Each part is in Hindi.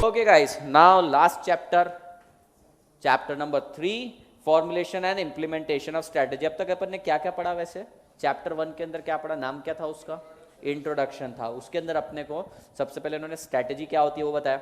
Okay guys, now last chapter number 3, formulation and implementation of strategy. अब तक अपन ने क्या क्या पढ़ा? वैसे चैप्टर 1 के अंदर क्या पढ़ा? नाम क्या था उसका? इंट्रोडक्शन था। उसके अंदर अपने को सबसे पहले उन्होंने स्ट्रेटेजी क्या होती है वो बताया,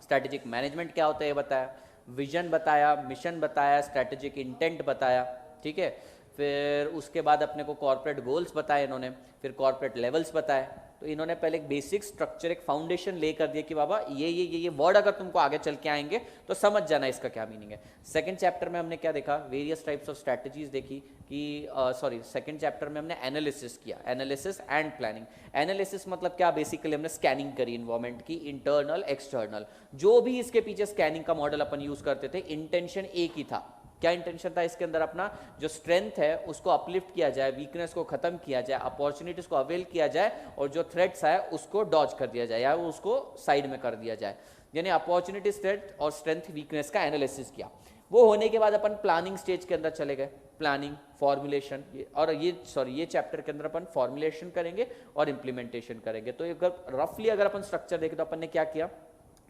स्ट्रेटेजिक मैनेजमेंट क्या होता है ये बताया, विजन बताया, मिशन बताया, स्ट्रेटेजिक इंटेंट बताया, ठीक है। फिर उसके बाद अपने को कॉर्पोरेट गोल्स बताए इन्होंने, फिर कॉर्पोरेट लेवल्स बताए। तो इन्होंने पहले एक बेसिक स्ट्रक्चर, एक फाउंडेशन ले कर दिया कि बाबा ये वर्ड अगर तुमको आगे चल के आएंगे तो समझ जाना इसका क्या मीनिंग है। सेकंड चैप्टर में हमने क्या देखा? वेरियस टाइप्स ऑफ स्ट्रैटेजीज देखी कि सेकंड चैप्टर में हमने एनालिसिस किया, एनालिसिस एंड प्लानिंग। एनालिसिस मतलब क्या? बेसिकली हमने स्कैनिंग करी इन्वायरमेंट की, इंटरनल एक्सटर्नल, जो भी इसके पीछे स्कैनिंग का मॉडल अपन यूज करते थे, इंटेंशन एक ही था। क्या इंटेंशन था इसके अंदर? अपना जो स्ट्रेंथ है उसको अपलिफ्ट किया जाए, वीकनेस को खत्म किया जाए, अपॉर्चुनिटीज को अवेल किया जाए, और जो थ्रेट्स है उसको डॉज कर दिया जाए या उसको साइड में कर दिया जाए। यानी अपॉर्चुनिटी, थ्रेट और स्ट्रेंथ वीकनेस का एनालिसिस किया। वो होने के बाद अपन प्लानिंग स्टेज के अंदर चले गए, प्लानिंग, फॉर्मुलेशन, और ये चैप्टर के अंदर अपन फॉर्मुलेशन करेंगे और इंप्लीमेंटेशन करेंगे। तो रफली अगर अपन स्ट्रक्चर देखें तो अपन ने क्या किया?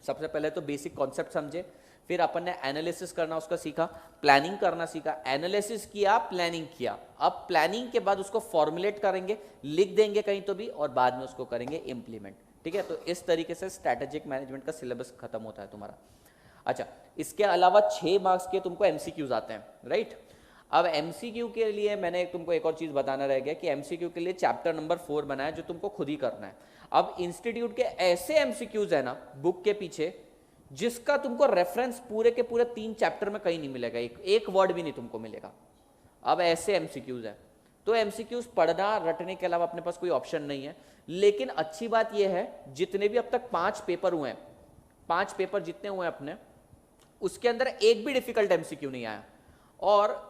सबसे पहले तो बेसिक कॉन्सेप्ट समझे, फिर अपन ने एनालिसिस करना उसका सीखा, प्लानिंग करना सीखा, एनालिसिस किया, प्लानिंग किया। अब प्लानिंग के बाद उसको फॉर्मुलेट करेंगे, लिख देंगे कहीं तो भी, और बाद में उसको करेंगे इंप्लीमेंट, ठीक है। तो इस तरीके से स्ट्रैटेजिक मैनेजमेंट का सिलेबस खत्म होता है तुम्हारा। अच्छा, इसके अलावा 6 मार्क्स के तुमको एमसीक्यूज आते हैं, राइट। अब एमसीक्यू के लिए मैंने तुमको एक और चीज बताना रह गया कि एमसीक्यू के लिए चैप्टर नंबर 4 बनाया जो तुमको खुद ही करना है। अब इंस्टीट्यूट के ऐसे एमसीक्यूज है ना बुक के पीछे, जिसका तुमको रेफरेंस पूरे के पूरे 3 चैप्टर में कहीं नहीं मिलेगा, एक वर्ड भी नहीं तुमको मिलेगा। अब ऐसे एमसीक्यूज है, तो एमसीक्यूज पढ़ना रटने के अलावा अपने पास कोई ऑप्शन नहीं है। लेकिन अच्छी बात यह है, जितने भी अब तक 5 पेपर हुए हैं, 5 पेपर जितने हुए अपने, उसके अंदर एक भी डिफिकल्ट एमसीक्यू नहीं आया। और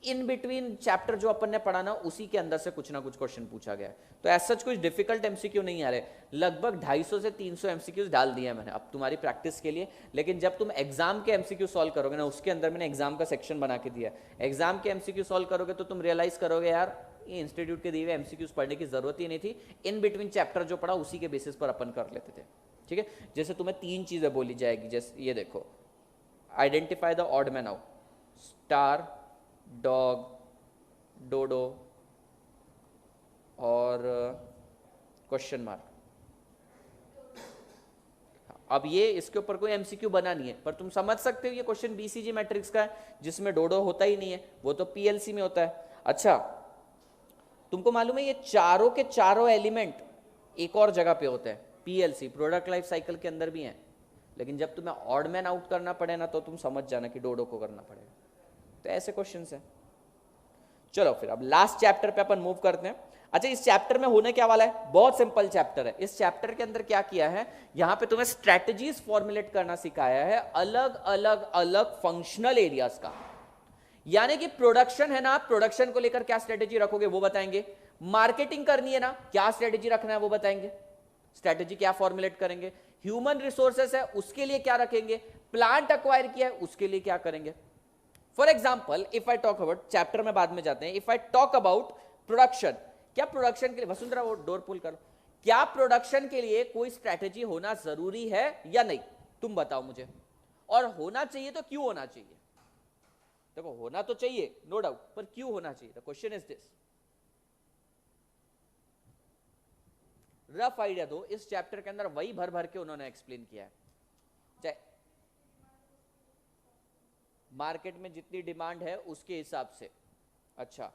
इन बिटवीन चैप्टर जो अपन ने पढ़ा ना, उसी के अंदर से कुछ ना कुछ क्वेश्चन पूछा गया है। तो ऐसा कुछ डिफिकल्ट एमसीक्यू नहीं आ रहे। लगभग 250 से 300 एमसीक्यूज डाल दिए हैं मैंने अब तुम्हारी प्रैक्टिस के लिए। लेकिन जब तुम एग्जाम के एमसीक्यू सॉल्व करोगे ना, उसके अंदर मैंने एग्जाम का सेक्शन बना के दिया है। एग्जाम के एमसीक्यू सॉल्व करोगे तो तुम रियलाइज करोगे यार ये इंस्टीट्यूट के दिए हुए एमसीक्यूज पढ़ने की जरूरत ही नहीं थी। इन बिटवीन चैप्टर जो पढ़ा उसी के बेसिस पर अपन कर लेते थे, ठीक है। जैसे तुम्हें 3 चीजें बोली जाएगी, जैसे ये देखो, identify the odd man out, star, dog, dodo और क्वेश्चन मार्क। अब ये इसके ऊपर कोई एमसीक्यू बना नहीं है, पर तुम समझ सकते हो ये क्वेश्चन बीसीजी मैट्रिक्स का है, जिसमें डोडो होता ही नहीं है, वो तो पीएलसी में होता है। अच्छा, तुमको मालूम है ये चारों के चारों एलिमेंट एक और जगह पे होते हैं, पीएलसी, प्रोडक्ट लाइफ साइकिल के अंदर भी हैं। लेकिन जब तुम्हें ऑड मैन आउट करना पड़े ना, तो तुम समझ जाना कि डोडो को करना पड़ेगा। तो ऐसे क्वेश्चंस हैं। चलो फिर अब लास्ट चैप्टर पे अपन मूव करते हैं। अच्छा, इस चैप्टर में होने क्या वाला है? बहुत सिंपल चैप्टर है। इस चैप्टर के अंदर क्या किया है, यहां पे तुम्हें स्ट्रैटेजीज फॉर्मुलेट करना सिखाया है, अलग अलग अलग फंक्शनल एरियाज का। यानी कि प्रोडक्शन है ना, प्रोडक्शन को लेकर क्या स्ट्रेटेजी रखोगे वो बताएंगे। मार्केटिंग करनी है ना, क्या स्ट्रेटेजी रखना है वो बताएंगे, स्ट्रेटेजी क्या फॉर्मुलेट करेंगे। ह्यूमन रिसोर्सेस है, उसके लिए क्या रखेंगे। प्लांट अक्वायर किया है, उसके लिए क्या करेंगे। For example, if I talk about, chapter में बाद में जाते हैं, if I talk about production, क्या प्रोडक्शन के लिए, वसुंधरा वो डोर पुल करो, क्या प्रोडक्शन के लिए कोई स्ट्रैटेजी होना जरूरी है या नहीं? तुम बताओ मुझे। और होना चाहिए तो क्यों होना चाहिए? देखो, होना तो चाहिए नो डाउट, पर क्यों होना चाहिए? The question is this. Rough idea दो। इस चैप्टर के अंदर वही भर भर के उन्होंने एक्सप्लेन किया है। चाहे मार्केट में जितनी डिमांड है उसके हिसाब से। अच्छा,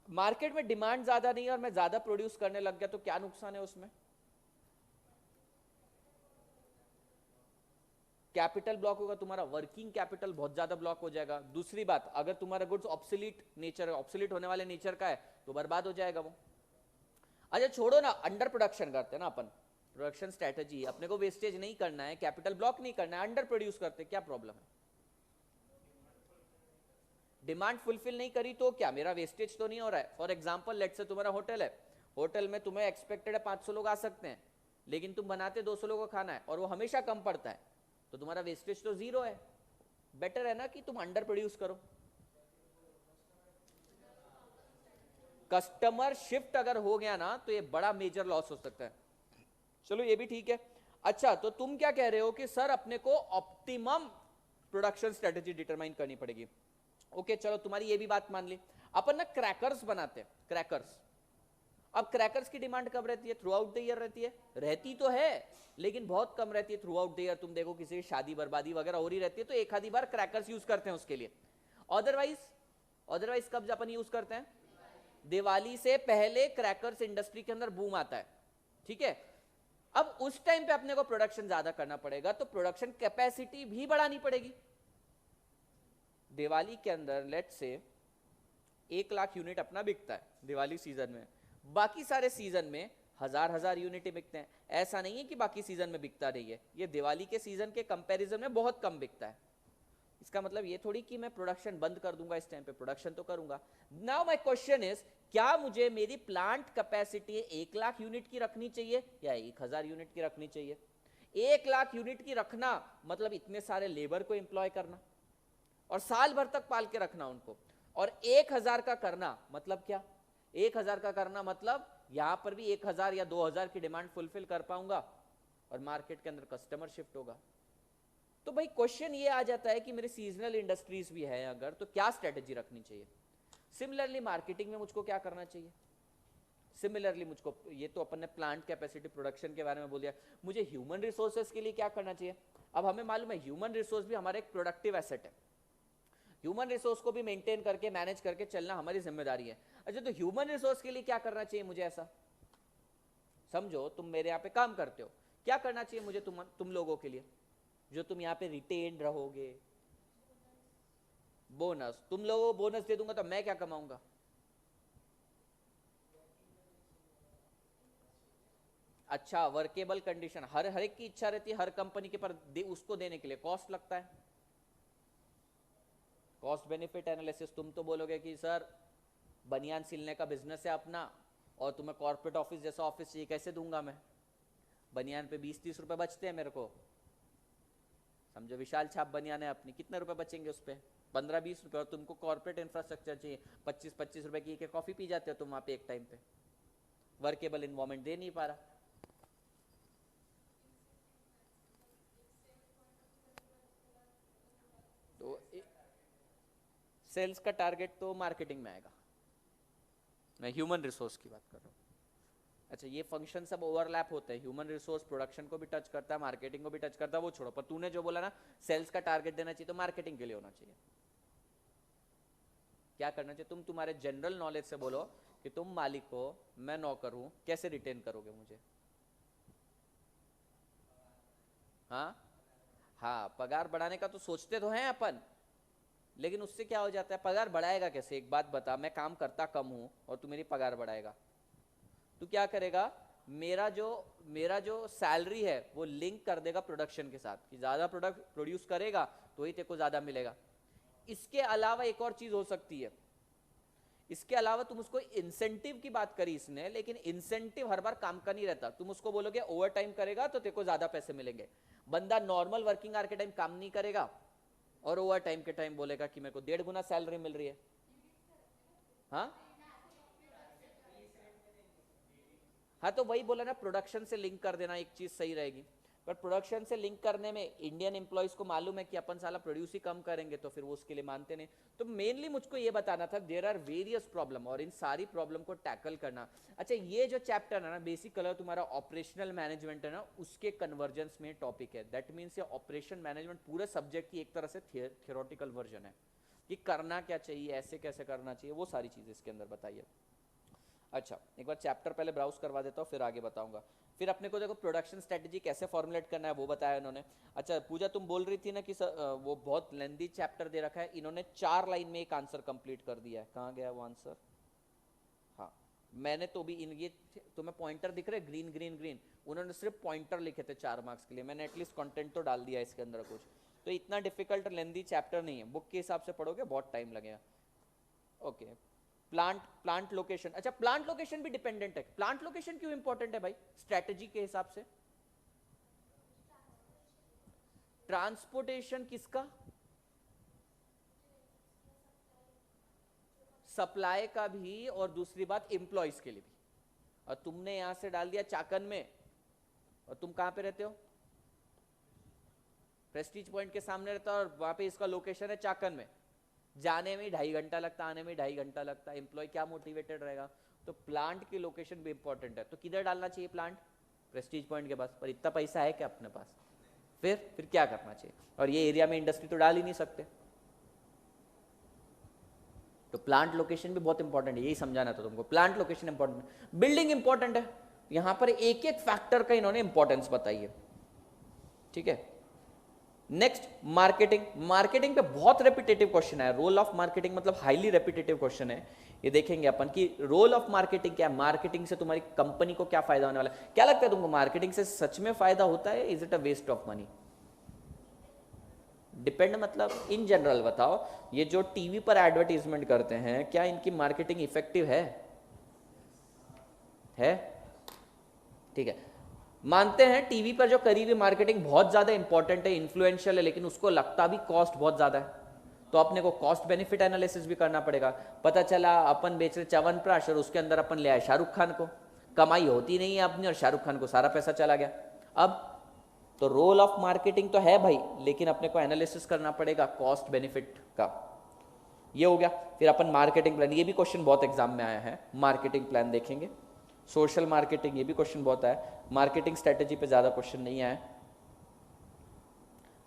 मार्केट में डिमांड ज्यादा नहीं है और मैं ज्यादा प्रोड्यूस करने लग गया तो क्या नुकसान है उसमें? कैपिटल ब्लॉक होगा तुम्हारा, वर्किंग कैपिटल बहुत ज्यादा ब्लॉक हो जाएगा। दूसरी बात, अगर तुम्हारा गुड्स ऑब्सोलीट नेचर, ऑब्सोलीट होने वाले नेचर का है तो बर्बाद हो जाएगा वो। अच्छा छोड़ो ना, अंडर प्रोडक्शन करते हैं ना अपन, प्रोडक्शन स्ट्रेटेजी, अपने को वेस्टेज नहीं करना है, कैपिटल ब्लॉक नहीं करना है, अंडर प्रोड्यूस करते, क्या प्रॉब्लम है? डिमांड फुलफिल नहीं करी तो क्या, मेरा वेस्टेज तो नहीं हो रहा है। फॉर एग्जाम्पल, लेट से तुम्हारा होटल है, होटल में तुम्हें एक्सपेक्टेड है 500 लोग आ सकते हैं, लेकिन तुम बनाते 200 लोगों का खाना है और वो हमेशा कम पड़ता है, तो तुम्हारा वेस्टेज तो जीरो है। बेटर है ना कि तुम अंडर प्रोड्यूस करो। कस्टमर शिफ्ट अगर हो गया ना तो ये बड़ा मेजर लॉस हो सकता है। चलो ये भी ठीक है। अच्छा, तो तुम क्या कह रहे हो कि सर अपने को ऑप्टिमम प्रोडक्शन स्ट्रेटेजी डिटरमाइन करनी पड़ेगी। ओके चलो, तुम्हारी ये भी बात मान ली। अपन ना क्रैकर्स बनाते हैं, क्रैकर्स। अब क्रैकर्स की डिमांड कब रहती है? थ्रू आउट द ईयर रहती है। रहती तो है लेकिन बहुत कम रहती है थ्रू आउट द ईयर। तुम देखो किसी की शादी बर्बादी वगैरह हो रही रहती है तो एक आधी बार क्रैकर्स यूज करते हैं उसके लिए। अदरवाइज अदरवाइज कब अपन यूज करते हैं? दिवाली से पहले क्रैकर्स इंडस्ट्री के अंदर बूम आता है, ठीक है। अब उस टाइम पे अपने को प्रोडक्शन ज्यादा करना पड़ेगा तो प्रोडक्शन कैपेसिटी भी बढ़ानी पड़ेगी। दिवाली के अंदर लेट से 1 लाख यूनिट अपना बिकता है दिवाली सीजन में, बाकी सारे सीजन में हजार यूनिट बिकते हैं। ऐसा नहीं है कि बाकी सीजन में बिकता नहीं है, ये दिवाली के सीजन के कंपैरिजन में बहुत कम बिकता है। इसका मतलब ये थोड़ी कि मैं प्रोडक्शन बंद कर दूंगा, इस टाइम पे प्रोडक्शन तो करूंगा। नाउ माय क्वेश्चन इज, क्या मुझे मेरी प्लांट कैपेसिटी 1 लाख यूनिट की रखनी चाहिए या 1000 यूनिट की रखनी चाहिए? 1 लाख यूनिट की रखना मतलब इतने सारे लेबर को एम्प्लॉय करना और साल भर तक पाल के रखना उनको। और 1000 का करना मतलब क्या? 1000 का करना मतलब यहां पर भी 1000 या 2000 की डिमांड फुलफिल कर पाऊंगा और मार्केट के अंदर कस्टमर शिफ्ट होगा। तो भाई क्वेश्चन ये आ जाता है कि मेरे सीजनल इंडस्ट्रीज भी है अगर, तो क्या स्ट्रेटेजी रखनी चाहिए? सिमिलरली मार्केटिंग में मुझको क्या करना चाहिए? सिमिलरली मुझको, ये तो अपन ने प्लांट कैपेसिटी प्रोडक्शन के बारे में बोल दिया, मुझे ह्यूमन रिसोर्सेज के लिए क्या करना चाहिए? अब हमें मालूम है ह्यूमन रिसोर्स भी हमारा एक प्रोडक्टिव एसेट है। ह्यूमन रिसोर्स को भी मेंटेन करके मैनेज करके चलना हमारी जिम्मेदारी है। अच्छा, तो ह्यूमन रिसोर्स के लिए क्या करना चाहिए मुझे? ऐसा समझो तुम मेरे यहाँ पे काम करते हो, क्या करना चाहिए मुझे तुम लोगों के लिए जो तुम यहाँ पे रिटेन रहोगे? बोनस। तुम लोगों को बोनस दे दूंगा तो मैं क्या कमाऊंगा? अच्छा, वर्केबल कंडीशन, हर एक की इच्छा रहती है हर कंपनी के पर उसको देने के लिए कॉस्ट लगता है। कॉस्ट बेनिफिट एनालिसिस, तुम तो बोलोगे कि सर बनियान सिलने का बिजनेस है अपना और तुम्हें कॉर्पोरेट ऑफिस जैसा ऑफिस चाहिए, कैसे दूंगा मैं? बनियान पे 20-30 रुपए बचते हैं मेरे को, समझो विशाल छाप बनियान है अपनी, कितने रुपए बचेंगे उस पर? 15-20 रुपए। और तुमको कॉर्पोरेट इंफ्रास्ट्रक्चर चाहिए, 25-25 रुपए की कॉफी पी जाते हो तुम वहां पे एक टाइम पे। वर्केबल इन्वायरमेंट दे नहीं पा रहा। तो सेल्स का टारगेट तो मार्केटिंग में आएगा, मैं ह्यूमन रिसोर्स की बात कर रहा हूँ। अच्छा, ये फंक्शन सब ओवरलैप होते हैं, ह्यूमन रिसोर्स प्रोडक्शन को भी टच करता है, मार्केटिंग को भी टच करता है, वो छोड़ो। पर तूने जो बोला ना सेल्स का टारगेट देना चाहिए, तो मार्केटिंग के लिए होना चाहिए। क्या करना चाहिए? तुम तुम्हारे जनरल नॉलेज से बोलो कि तुम मालिक हो, मैं नौकर हूं, कैसे रिटेन करोगे मुझे? हाँ हाँ, पगार बढ़ाने का तो सोचते तो हैं अपन, लेकिन उससे क्या हो जाता है? पगार बढ़ाएगा कैसे? एक बात बता, मैं काम करता कम हूं और तू मेरी पगार बढ़ाएगा, तू क्या करेगा? मेरा जो सैलरी है वो लिंक कर देगा प्रोडक्शन के साथ, कि ज्यादा प्रोडक्ट प्रोड्यूस करेगा तो ही तेरे को ज्यादा मिलेगा। इसके अलावा एक और चीज हो सकती है, इसके अलावा तुम उसको इंसेंटिव की बात करी इसने, लेकिन इंसेंटिव हर बार काम का नहीं रहता। तुम उसको बोलोगे ओवर टाइम करेगा तो तेरे को ज्यादा पैसे मिलेंगे, बंदा नॉर्मल वर्किंग आवर के टाइम काम नहीं करेगा और ओवर टाइम के टाइम बोलेगा कि मेरे को 1.5 गुना सैलरी मिल रही है। हाँ हाँ, तो वही बोला ना, प्रोडक्शन से लिंक कर देना एक चीज सही रहेगी। पर प्रोडक्शन से लिंक करने में इंडियन एम्प्लॉयज को मालूम है कि अपन साला प्रोड्यूस ही कम करेंगे, तो फिर वो उसके लिए मानते नहीं। तो मेनली मुझको ये बताना था, देयर आर वेरियस प्रॉब्लम और इन सारी प्रॉब्लम को टैकल करना। अच्छा, ये जो चैप्टर है ना, बेसिक कलर तुम्हारा ऑपरेशनल मैनेजमेंट है ना, उसके कन्वर्जेंस में टॉपिक है। दैट मीन्स ये ऑपरेशन मैनेजमेंट पूरे सब्जेक्ट की एक तरह से थियोरटिकल वर्जन है कि करना क्या चाहिए, ऐसे कैसे करना चाहिए, वो सारी चीजें इसके अंदर बताइए। अच्छा, एक बार चैप्टर पहले ब्राउज करवा देता हूँ, फिर आगे बताऊंगा। फिर अपने को देखो प्रोडक्शन स्ट्रेटजी कैसे फॉर्मुलेट करना है वो बताया इन्होंने। अच्छा पूजा, तुम बोल रही थी ना कि वो बहुत लेंदी चैप्टर दे रखा है, इन्होंने 4 लाइन में एक आंसर कंप्लीट कर दिया है। कहाँ गया वो आंसर? हाँ, मैंने तो भी इन ये तुम्हें पॉइंटर दिख रहे ग्रीन ग्रीन ग्रीन, उन्होंने सिर्फ पॉइंटर लिखे थे 4 मार्क्स के लिए। मैंने एटलीस्ट कंटेंट तो डाल दिया इसके अंदर कुछ, तो इतना डिफिकल्ट लेंदी चैप्टर नहीं है, बुक के हिसाब से पढ़ोगे बहुत टाइम लगेगा। Okay, plant location. अच्छा, प्लांट लोकेशन भी डिपेंडेंट है। प्लांट लोकेशन क्यों इंपॉर्टेंट है भाई स्ट्रैटेजी के हिसाब से? ट्रांसपोर्टेशन किसका? सप्लाई का भी, और दूसरी बात एम्प्लॉयज के लिए भी। और तुमने यहां से डाल दिया चाकन में, और तुम कहां पे रहते हो? प्रेस्टीज पॉइंट के सामने रहता है और वहां पे इसका लोकेशन है चाकन में, जाने में 2.5 घंटा लगता, आने में 2.5 घंटा लगता, एम्प्लॉय क्या मोटिवेटेड रहेगा? तो प्लांट की लोकेशन भी इंपॉर्टेंट है। तो किधर डालना चाहिए प्लांट? प्रेस्टीज पॉइंट के पास। पर इतना पैसा है क्या अपने पास? फिर क्या करना चाहिए? और ये एरिया में इंडस्ट्री तो डाल ही नहीं सकते। तो प्लांट लोकेशन भी बहुत इंपॉर्टेंट है, यही समझाना था तुमको। प्लांट लोकेशन इंपॉर्टेंट है, बिल्डिंग इंपॉर्टेंट है। यहां पर एक एक फैक्टर का इन्होंने इंपॉर्टेंस बताई है, ठीक है। Next marketing. मार्केटिंग पे बहुत रेपिटेटिव क्वेश्चन है। रोल ऑफ मार्केटिंग मतलब हाईली रेपिटेटिव क्वेश्चन है। ये देखेंगे अपन कि रोल ऑफ मार्केटिंग क्या है, मार्केटिंग से तुम्हारी कंपनी को क्या फायदा होने वाला है। क्या लगता है तुमको, मार्केटिंग से सच में फायदा होता है? Is it a waste of money? Depend मतलब इन जनरल बताओ, ये जो टीवी पर एडवर्टीजमेंट करते हैं क्या इनकी मार्केटिंग इफेक्टिव है? ठीक है, मानते हैं टीवी पर जो करी हुई मार्केटिंग बहुत ज्यादा इंपॉर्टेंट है, इन्फ्लुएंशियल है, लेकिन उसको लगता भी कॉस्ट बहुत ज्यादा है। तो अपने को कॉस्ट बेनिफिट एनालिसिस भी करना पड़ेगा। पता चला अपन बेच रहे च्यवनप्राश और उसके अंदर अपन ले आए शाहरुख खान को, कमाई होती नहीं है अपनी और शाहरुख खान को सारा पैसा चला गया। अब तो रोल ऑफ मार्केटिंग तो है भाई, लेकिन अपने को एनालिसिस करना पड़ेगा कॉस्ट बेनिफिट का। ये हो गया। फिर अपन मार्केटिंग प्लान, ये भी क्वेश्चन बहुत एग्जाम में आया है, मार्केटिंग प्लान देखेंगे। सोशल मार्केटिंग, ये भी क्वेश्चन बहुत आया। मार्केटिंग स्ट्रेटेजी पे ज्यादा क्वेश्चन नहीं आया।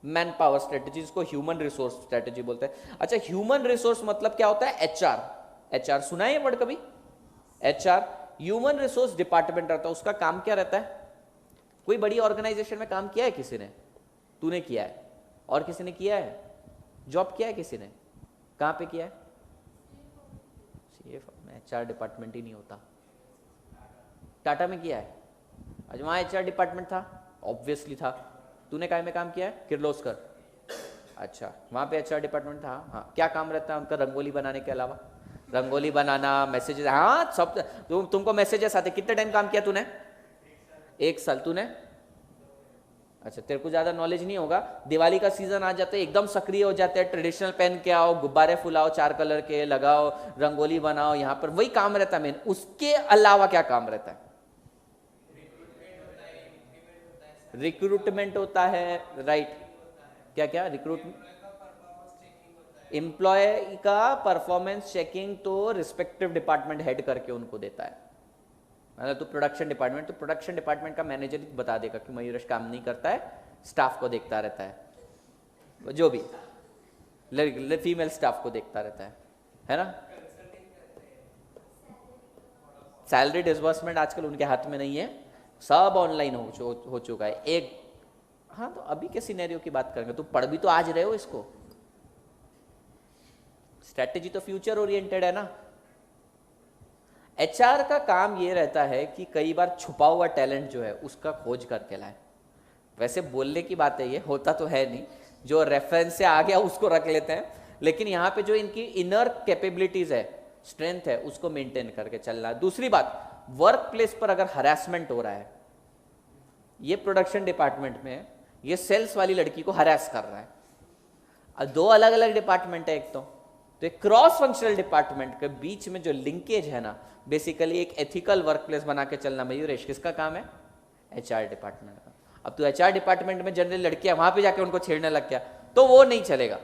मैन पावर स्ट्रेटेजी, इसको ह्यूमन रिसोर्स स्ट्रेटेजी बोलते हैं। अच्छा, ह्यूमन रिसोर्स मतलब क्या होता है? एचआर। एचआर सुना है ये वर्ड कभी? एचआर ह्यूमन रिसोर्स डिपार्टमेंट रहता है, उसका काम क्या रहता है? कोई बड़ी ऑर्गेनाइजेशन में काम किया है किसी ने? तूने किया है, और किसी ने किया है? जॉब किया है किसी ने? कहां पे किया है? सीएफओ में एचआर डिपार्टमेंट ही नहीं होता। टाटा में किया है? आज वहां एचआर डिपार्टमेंट था, ऑब्वियसली था। तूने काय में काम किया है? किर्लोस्कर। अच्छा, वहां पे एचआर डिपार्टमेंट था। हाँ, क्या काम रहता है उनका रंगोली बनाने के अलावा? रंगोली बनाना, मैसेजेस, हाँ सब। तुमको मैसेजेस आते, कितने टाइम काम किया तूने? 1 साल। तूने? अच्छा, तेरे को ज्यादा नॉलेज नहीं होगा। दिवाली का सीजन आ जाता है, एकदम सक्रिय हो जाते हैं, ट्रेडिशनल पहन के आओ, गुब्बारे फुलाओ 4 कलर के, लगाओ, रंगोली बनाओ, यहाँ पर वही काम रहता है मेन। उसके अलावा क्या काम रहता है? रिक्रूटमेंट होता है, राइट। क्या क्या रिक्रूटमेंट? एम्प्लॉय का परफॉर्मेंस चेकिंग तो रिस्पेक्टिव डिपार्टमेंट हेड करके उनको देता है। मतलब तो प्रोडक्शन डिपार्टमेंट, तो प्रोडक्शन डिपार्टमेंट का मैनेजर बता देगा कि मयूरेश काम नहीं करता है, स्टाफ को देखता रहता है, जो भी फीमेल स्टाफ को देखता रहता है ना। सैलरी डिसबर्समेंट आजकल उनके हाथ में नहीं है, सब ऑनलाइन हो चुका है। एक, हाँ तो अभी के सिनेरियो की बात करेंगे, तो पढ़ भी तो आज रहे हो इसको। स्ट्रेटेजी तो फ्यूचर ओरिएंटेड है ना। एचआर का काम ये रहता है कि कई बार छुपा हुआ टैलेंट जो है उसका खोज करके लाए। वैसे बोलने की बात है, ये होता तो है नहीं, जो रेफरेंस से आ गया उसको रख लेते हैं, लेकिन यहाँ पे जो इनकी इनर कैपेबिलिटीज है, स्ट्रेंथ है, उसको मेंटेन करके चलना है। दूसरी बात, वर्क प्लेस पर अगर हरासमेंट हो रहा है, ये प्रोडक्शन डिपार्टमेंट में ये सेल्स वाली लड़की को हरास कर रहा है, 2 अलग अलग डिपार्टमेंट है एक तो एक क्रॉस फंक्शनल डिपार्टमेंट के बीच में जो लिंकेज है ना, बेसिकली एक एथिकल वर्क प्लेस बना के चलना। मयूरेश किसका काम है? एचआर डिपार्टमेंट का। अब तो एचआर डिपार्टमेंट में जनरल लड़कियां वहां पे जाके उनको छेड़ने लग गया तो वो नहीं चलेगा।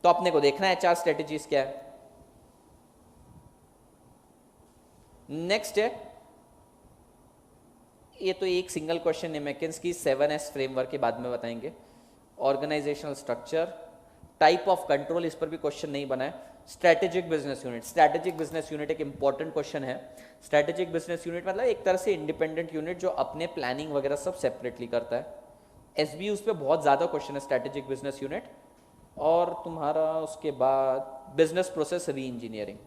तो अपने को देखना है एचआर स्ट्रेटेजीज क्या है। नेक्स्ट है, ये तो एक सिंगल क्वेश्चन है, मैकेंस्की 7S फ्रेमवर्क के बाद में बताएंगे। Organisational structure, type of control, इस पर भी क्वेश्चन नहीं बना है। Strategic business unit, strategic business unit एक इंपॉर्टेंट क्वेश्चन है। स्ट्रेटेजिक बिजनेस यूनिट मतलब एक तरह से इंडिपेंडेंट यूनिट जो अपने प्लानिंग वगैरह सब सेपरेटली करता है। एसबी उस पर बहुत ज्यादा क्वेश्चन है, स्ट्रेटेजिक बिजनेस यूनिट। और तुम्हारा उसके बाद बिजनेस प्रोसेस री इंजीनियरिंग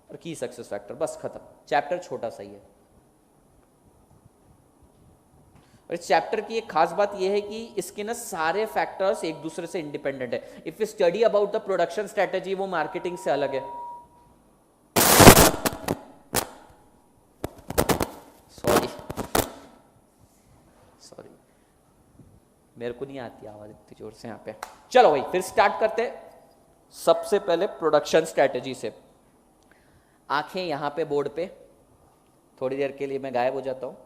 और की सक्सेस फैक्टर, बस खत्म। चैप्टर छोटा सा ही है। और इस चैप्टर की एक खास बात यह है कि इसके ना सारे फैक्टर्स एक दूसरे से इंडिपेंडेंट है। If you study about the production strategy, वो मार्केटिंग से अलग है। सॉरी मेरे को नहीं आती आवाज इतनी जोर से यहाँ पे। चलो भाई फिर स्टार्ट करते हैं। सबसे पहले प्रोडक्शन स्ट्रेटेजी से। आंखें यहाँ पे बोर्ड पे, थोड़ी देर के लिए मैं गायब हो जाता हूँ।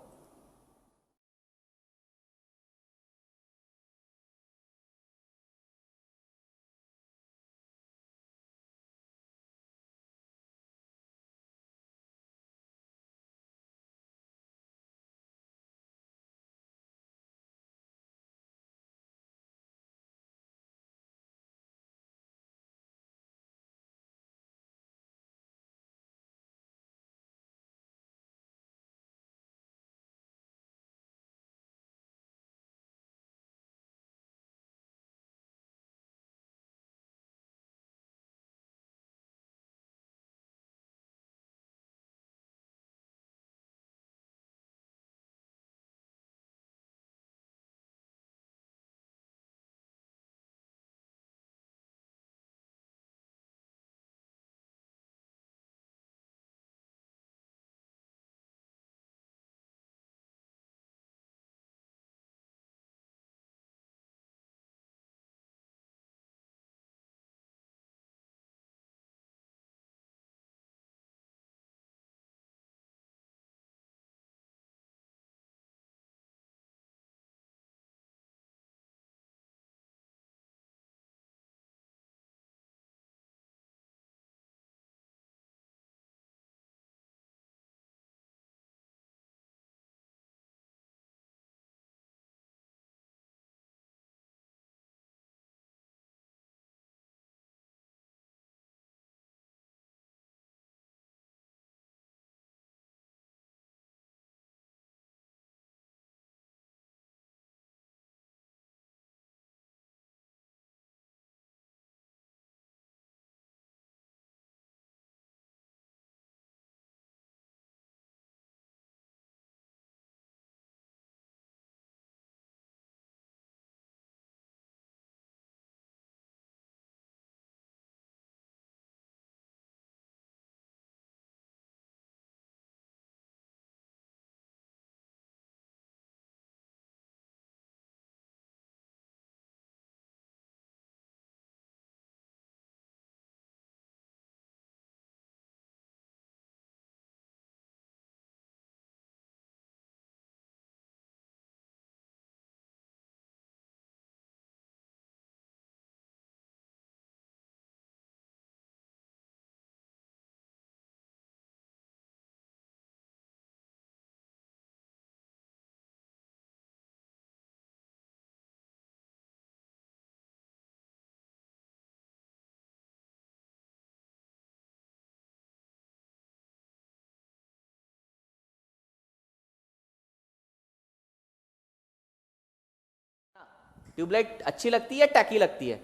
ट्यूबलाइट अच्छी लगती है, टैकी लगती है?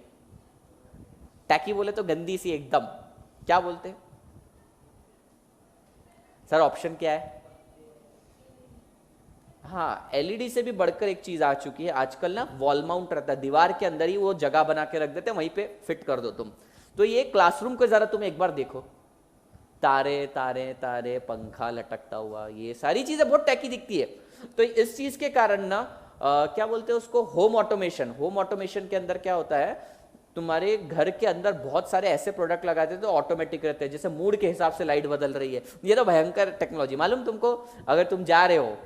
टैकी बोले तो गंदी सी एकदम, क्या बोलते हैं सर? ऑप्शन क्या है? हाँ, एलईडी से भी बढ़कर एक चीज आ चुकी है आजकल ना, वॉल माउंट रहता है, दीवार के अंदर ही वो जगह बना के रख देते हैं, वहीं पे फिट कर दो तुम। तो ये क्लासरूम को जरा तुम एक बार देखो, तारे तारे तारे, पंखा लटकता हुआ, ये सारी चीजें बहुत टैकी दिखती है। तो इस चीज के कारण ना क्या बोलते हैं उसको, होम ऑटोमेशन। होम ऑटोमेशन के अंदर क्या होता है, तुम्हारे घर के अंदर बहुत सारे ऐसे प्रोडक्ट लगा देते हैं तो ऑटोमेटिक रहते हैं, जैसे मूड के हिसाब से लाइट बदल रही है। ये तो भयंकर टेक्नोलॉजी, मालूम तुमको? अगर तुम जा रहे हो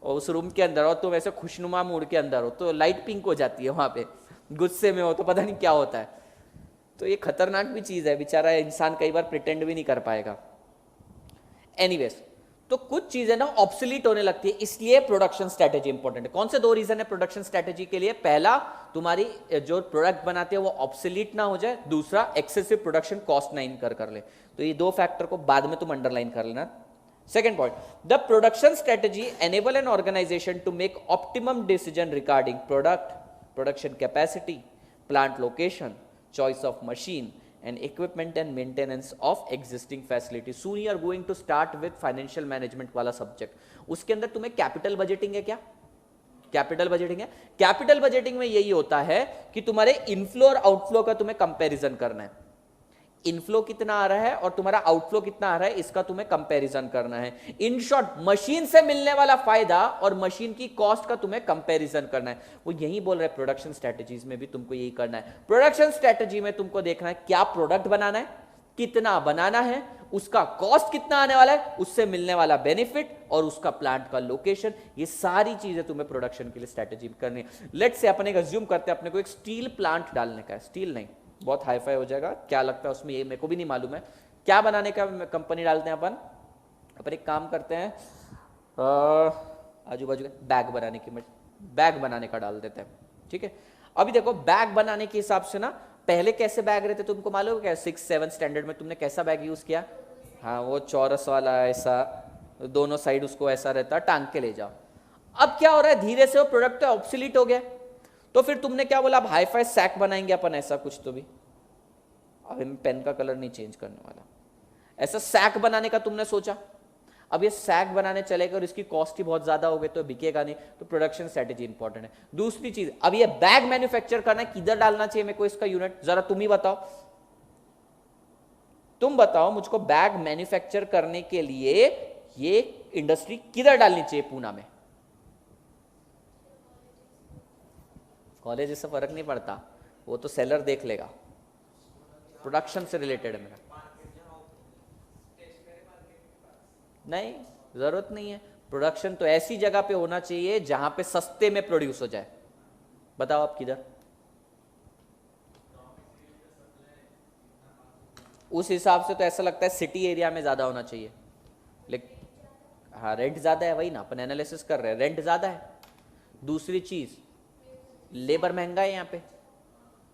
और उस रूम के अंदर और तुम ऐसे खुशनुमा मूड के अंदर हो तो लाइट पिंक हो जाती है, वहां पे गुस्से में हो तो पता नहीं क्या होता है। तो ये खतरनाक भी चीज है, बेचारा इंसान कई बार प्रिटेंड भी नहीं कर पाएगा। एनीवेज, तो कुछ चीजें ना ऑब्सोलीट होने लगती है, इसलिए प्रोडक्शन स्ट्रेटेजी इंपॉर्टेंट है। कौन से दो रीजन है प्रोडक्शन स्ट्रेटेजी के लिए? पहला, तुम्हारी जो प्रोडक्ट बनाते हैं वो ऑब्सोलीट ना हो जाए, दूसरा एक्सेसिव प्रोडक्शन कॉस्ट ना इनकर कर ले। तो ये दो फैक्टर को बाद में तुम अंडरलाइन कर लेना। Second point, the production strategy enable an organization to make optimum decision regarding product, production capacity, plant location, choice of machine, and equipment and maintenance of existing facility. Soon you are going to start with financial management वाला subject. उसके अंदर तुम्हें कैपिटल बजटिंग है क्या? कैपिटल बजटिंग है। कैपिटल बजटिंग में यही होता है कि तुम्हारे इनफ्लो और आउटफ्लो का तुम्हें कंपैरिजन करना है। इनफ्लो कितना आ रहा है और तुम्हारा आउटफ्लो कितना आ रहा है, इसका तुम्हें कंपैरिजन करना है। इन शॉर्ट, मशीन से मिलने वाला फायदा और मशीन की कॉस्ट का तुम्हें कंपैरिजन करना है। वो यही बोल रहे हैं, प्रोडक्शन स्ट्रेटजीज में भी तुमको यही करना है। प्रोडक्शन स्ट्रेटजी में तुमको देखना है क्या प्रोडक्ट बनाना है, कितना बनाना है, उसका कॉस्ट कितना आने वाला है, उससे मिलने वाला बेनिफिट और उसका प्लांट का लोकेशन। ये सारी चीजें तुम्हें प्रोडक्शन के लिए स्ट्रेटजी करनी है। लेट्स से अपन एक अज्यूम करते हैं अपने को एक स्टील प्लांट डालने का है। स्टील नहीं, बहुत हाई फाई हो जाएगा, क्या लगता है उसमें ये मेरे को भी नहीं मालूम है। क्या बनाने का कंपनी डालते हैं अपन एक काम करते हैं, आजू बाजू बैग बनाने की, बैग बनाने का डाल देते हैं, ठीक है। अभी देखो, बैग बनाने के हिसाब से ना, पहले कैसे बैग रहते तुमको मालूम है क्या? 6-7 स्टैंडर्ड में तुमने कैसा बैग यूज किया? हाँ, वो चौरस वाला, ऐसा दोनों साइड उसको ऐसा रहता, टांग के ले जाओ। अब क्या हो रहा है, धीरे से वो प्रोडक्ट ऑब्सोलीट हो गया। तो फिर तुमने क्या बोला, अब हाईफाई सैक बनाएंगे अपन, ऐसा कुछ। तो भी अब मैं पेन का कलर नहीं चेंज करने वाला, ऐसा सैक बनाने का तुमने सोचा। अब ये सैक बनाने चलेगा और इसकी कॉस्ट ही बहुत ज्यादा हो गई तो बिकेगा नहीं। तो प्रोडक्शन स्ट्रेटेजी इंपॉर्टेंट है। दूसरी चीज, अब ये बैग मैन्युफैक्चर करना है, किधर डालना चाहिए मेरे को इसका यूनिट, जरा तुम ही बताओ। तुम बताओ मुझको, बैग मैन्युफैक्चर करने के लिए ये इंडस्ट्री किधर डालनी चाहिए पूना में? कॉलेज से फर्क नहीं पड़ता, वो तो सेलर देख लेगा। प्रोडक्शन से रिलेटेड है मेरा। नहीं, जरूरत नहीं है। प्रोडक्शन तो ऐसी जगह पे होना चाहिए जहां पे सस्ते में प्रोड्यूस हो जाए। बताओ आप किधर? उस हिसाब से तो ऐसा लगता है सिटी एरिया में ज्यादा होना चाहिए, लेकिन हाँ, रेंट ज्यादा है, वही ना अपन एनालिसिस कर रहे हैं, रेंट ज्यादा है। दूसरी चीज, लेबर महंगा है यहाँ पे।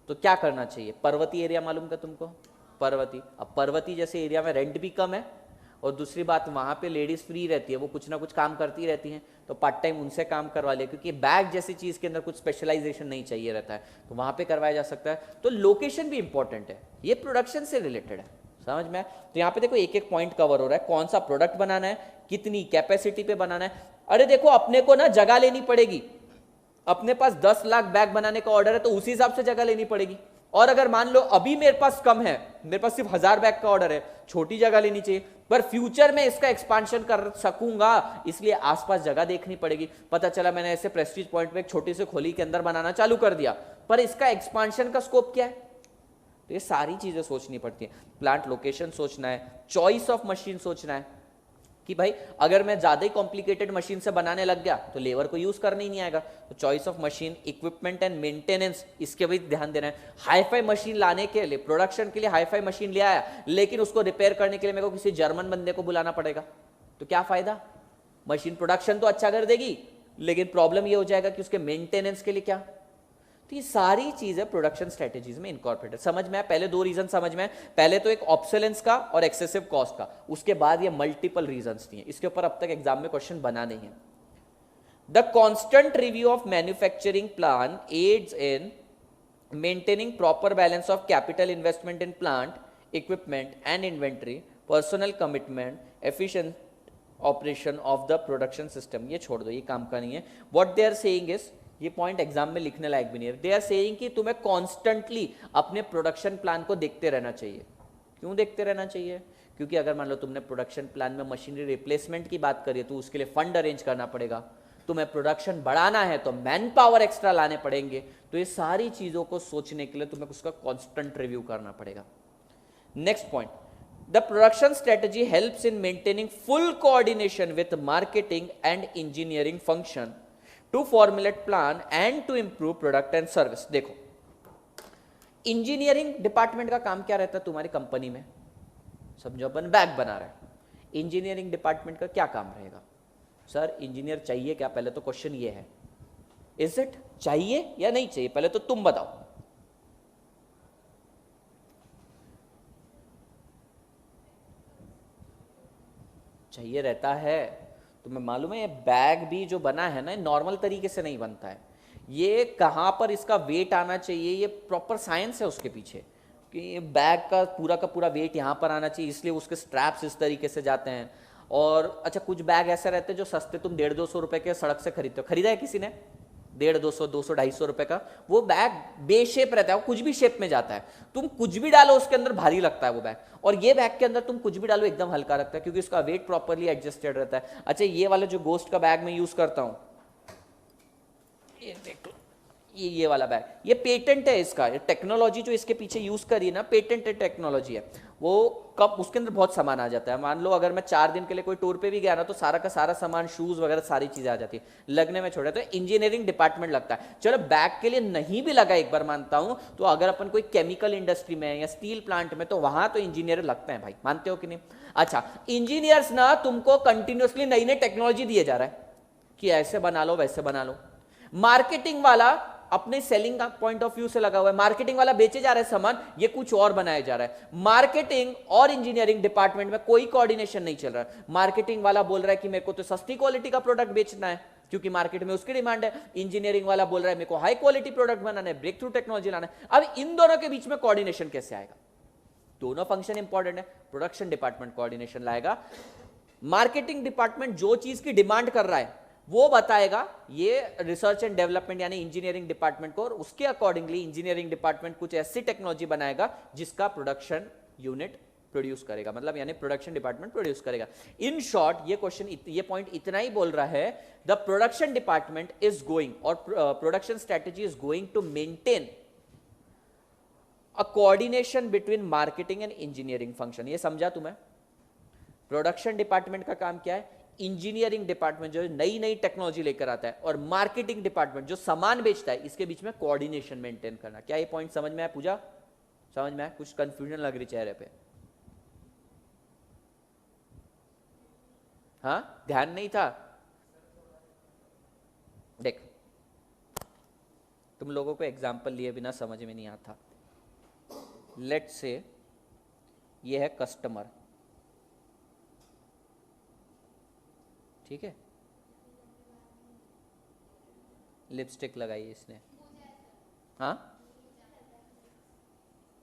तो क्या करना चाहिए? पर्वतीय एरिया मालूम का तुमको? पर्वतीय, अब पर्वतीय जैसे एरिया में रेंट भी कम है और दूसरी बात, वहां पे लेडीज फ्री रहती है, वो कुछ ना कुछ काम करती रहती हैं, तो पार्ट टाइम उनसे काम करवा ले, क्योंकि बैग जैसी चीज के अंदर कुछ स्पेशलाइजेशन नहीं चाहिए रहता है, तो वहां पे करवाया जा सकता है। तो लोकेशन भी इंपॉर्टेंट है, ये प्रोडक्शन से रिलेटेड है, समझ में? तो यहाँ पे देखो एक एक पॉइंट कवर हो रहा है, कौन सा प्रोडक्ट बनाना है, कितनी कैपेसिटी पे बनाना है। अरे देखो, अपने को ना जगह लेनी पड़ेगी। अपने पास 10 लाख बैग बनाने का ऑर्डर है तो उसी हिसाब से जगह लेनी पड़ेगी। और अगर मान लो अभी मेरे पास कम है, मेरे पास सिर्फ 1000 बैग का ऑर्डर है, छोटी जगह लेनी चाहिए, पर फ्यूचर में इसका एक्सपांशन कर सकूंगा, इसलिए आसपास जगह देखनी पड़ेगी। पता चला मैंने ऐसे प्रेस्टीज पॉइंट पे एक छोटी सी खोली के अंदर बनाना चालू कर दिया, पर इसका एक्सपांशन का स्कोप क्या है? तो ये सारी चीजें सोचनी पड़ती है। प्लांट लोकेशन सोचना है, चॉइस ऑफ मशीन सोचना है कि भाई अगर मैं ज्यादा ही कॉम्प्लिकेटेड मशीन से बनाने लग गया तो लेबर को यूज करने ही नहीं आएगा। तो choice of machine, equipment and maintenance, इसके भी ध्यान देना है। हाईफाई मशीन लाने के लिए, प्रोडक्शन के लिए हाईफाई मशीन ले आया, लेकिन उसको रिपेयर करने के लिए मेरे को किसी जर्मन बंदे को बुलाना पड़ेगा, तो क्या फायदा? मशीन प्रोडक्शन तो अच्छा कर देगी, लेकिन प्रॉब्लम ये हो जाएगा कि उसके मेंटेनेंस के लिए क्या। तो ये सारी चीजें प्रोडक्शन स्ट्रेटेजीज में इनकॉर्पोरेटेड। समझ में? पहले दो रीजन समझ में, पहले तो एक ऑब्सोलेंस का और एक्सेसिव कॉस्ट का, उसके बाद ये मल्टीपल रीजंस दिए। इसके ऊपर अब तक एग्जाम में क्वेश्चन बना नहीं है। The constant review of manufacturing plan aids in maintaining proper balance of capital investment in plant, equipment and inventory, personal commitment, efficient operation of the production system. ये छोड़ दो, ये काम का नहीं है. What they are saying is, ये पॉइंट एग्जाम में लिखने लायक भी नहीं है. दे आर सेइंग कि तुम्हें कॉन्स्टेंटली अपने प्रोडक्शन प्लान को देखते रहना चाहिए. क्यों देखते रहना चाहिए? क्योंकि अगर मान लो तुमने प्रोडक्शन प्लान में मशीनरी रिप्लेसमेंट की बात करी तो उसके लिए फंड अरेंज करना पड़ेगा. तुम्हें प्रोडक्शन बढ़ाना है तो मैन पावर एक्स्ट्रा लाने पड़ेंगे. तो ये सारी चीजों को सोचने के लिए तुम्हें उसका कांस्टेंट रिव्यू करना पड़ेगा. Next point, the production strategy helps in maintaining full coordination with marketing and engineering function to formulate plan and to improve product and service. देखो, इंजीनियरिंग डिपार्टमेंट का काम क्या रहता है तुम्हारी कंपनी में? समझो अपन बैग बना रहे हैं, इंजीनियरिंग डिपार्टमेंट का क्या काम रहेगा? सर इंजीनियर चाहिए क्या? पहले तो क्वेश्चन ये है, इज इट चाहिए या नहीं चाहिए? पहले तो तुम बताओ. चाहिए रहता है. तुम्हें मालूम है ये बैग भी जो बना है ना, नॉर्मल तरीके से नहीं बनता है. ये कहां पर इसका वेट आना चाहिए, ये प्रॉपर साइंस है उसके पीछे कि बैग का पूरा वेट यहां पर आना चाहिए, इसलिए उसके स्ट्रैप्स इस तरीके से जाते हैं. और अच्छा, कुछ बैग ऐसे रहते हैं जो सस्ते तुम 150-200 रुपए के सड़क से खरीदते हो. खरीदा है किसी ने? 150, 200, 250 रुपए का वो बैग बेशेप रहता है, वो कुछ भी शेप में जाता है. तुम कुछ भी डालो उसके अंदर भारी लगता है वो बैग. और ये बैग के अंदर तुम कुछ भी डालो एकदम हल्का रखता है, क्योंकि उसका वेट प्रॉपरली एडजस्टेड रहता है. अच्छा, ये वाला जो गोस्ट का बैग मैं यूज करता हूं, ये देखो, ये वाला बैग, ये पेटेंट है इसका. ये टेक्नोलॉजी जो इसके पीछे यूज करी है ना, पेटेंटेड टेक्नोलॉजी है. वो कब उसके अंदर बहुत सामान आ जाता है. मान लो अगर मैं 4 दिन के लिए कोई टूर पे भी गया ना, तो सारा का सारा सामान, शूज वगैरह सारी चीजें आ जाती है. लगने में छोड़ा तो इंजीनियरिंग डिपार्टमेंट लगता है. चलो बैग के लिए नहीं भी लगा, एक बार मानता हूं, तो अगर अपन कोई केमिकल इंडस्ट्री में या स्टील प्लांट में, तो वहां तो इंजीनियर लगते हैं भाई. मानते हो कि नहीं? अच्छा, इंजीनियर्स ना तुमको कंटिन्यूसली नई नई टेक्नोलॉजी दिए जा रहा है कि ऐसे बना लो वैसे बना लो. मार्केटिंग वाला अपने सेलिंग का पॉइंट ऑफ व्यू से लगा हुआ है. मार्केटिंग वाला बेचे जा रहे हैं सामान, ये कुछ और बनाया जा रहा है. मार्केटिंग और इंजीनियरिंग डिपार्टमेंट में कोई कोऑर्डिनेशन नहीं चल रहा है. मार्केटिंग वाला बोल रहा है कि मेरे को तो सस्ती क्वालिटी का प्रोडक्ट बेचना है क्योंकि मार्केट में उसकी डिमांड है. इंजीनियरिंग वाला बोल रहा है मेरे को हाई क्वालिटी प्रोडक्ट बनाना है, ब्रेक थ्रू टेक्नोलॉजी लाना है. अब इन दोनों के बीच में कोऑर्डिनेशन कैसे आएगा? दोनों फंक्शन इंपॉर्टेंट है. प्रोडक्शन डिपार्टमेंट कोऑर्डिनेशन लाएगा, मार्केटिंग डिपार्टमेंट जो चीज की डिमांड कर रहा है वो बताएगा ये रिसर्च एंड डेवलपमेंट यानी इंजीनियरिंग डिपार्टमेंट को, और उसके अकॉर्डिंगली इंजीनियरिंग डिपार्टमेंट कुछ ऐसी टेक्नोलॉजी बनाएगा जिसका प्रोडक्शन यूनिट प्रोड्यूस करेगा, मतलब यानी प्रोडक्शन डिपार्टमेंट प्रोड्यूस करेगा. इन शॉर्ट ये क्वेश्चन, ये पॉइंट इतना ही बोल रहा है, the production department is going, और production strategy is going to maintain a coordination between marketing and engineering function. ये समझा तुम्हें? प्रोडक्शन डिपार्टमेंट का काम क्या है? इंजीनियरिंग डिपार्टमेंट जो नई नई टेक्नोलॉजी लेकर आता है, और मार्केटिंग डिपार्टमेंट जो सामान बेचता है, इसके बीच में कोऑर्डिनेशन मेंटेन करना. क्या ये पॉइंट समझ में आया? पूजा समझ में आया? कुछ कंफ्यूजन लग रही चेहरे पे? हाँ, ध्यान नहीं था? देख, तुम लोगों को एग्जाम्पल लिए बिना समझ में नहीं आता. लेट्स से ये है कस्टमर, ठीक है, लिपस्टिक लगाई इसने. हाँ,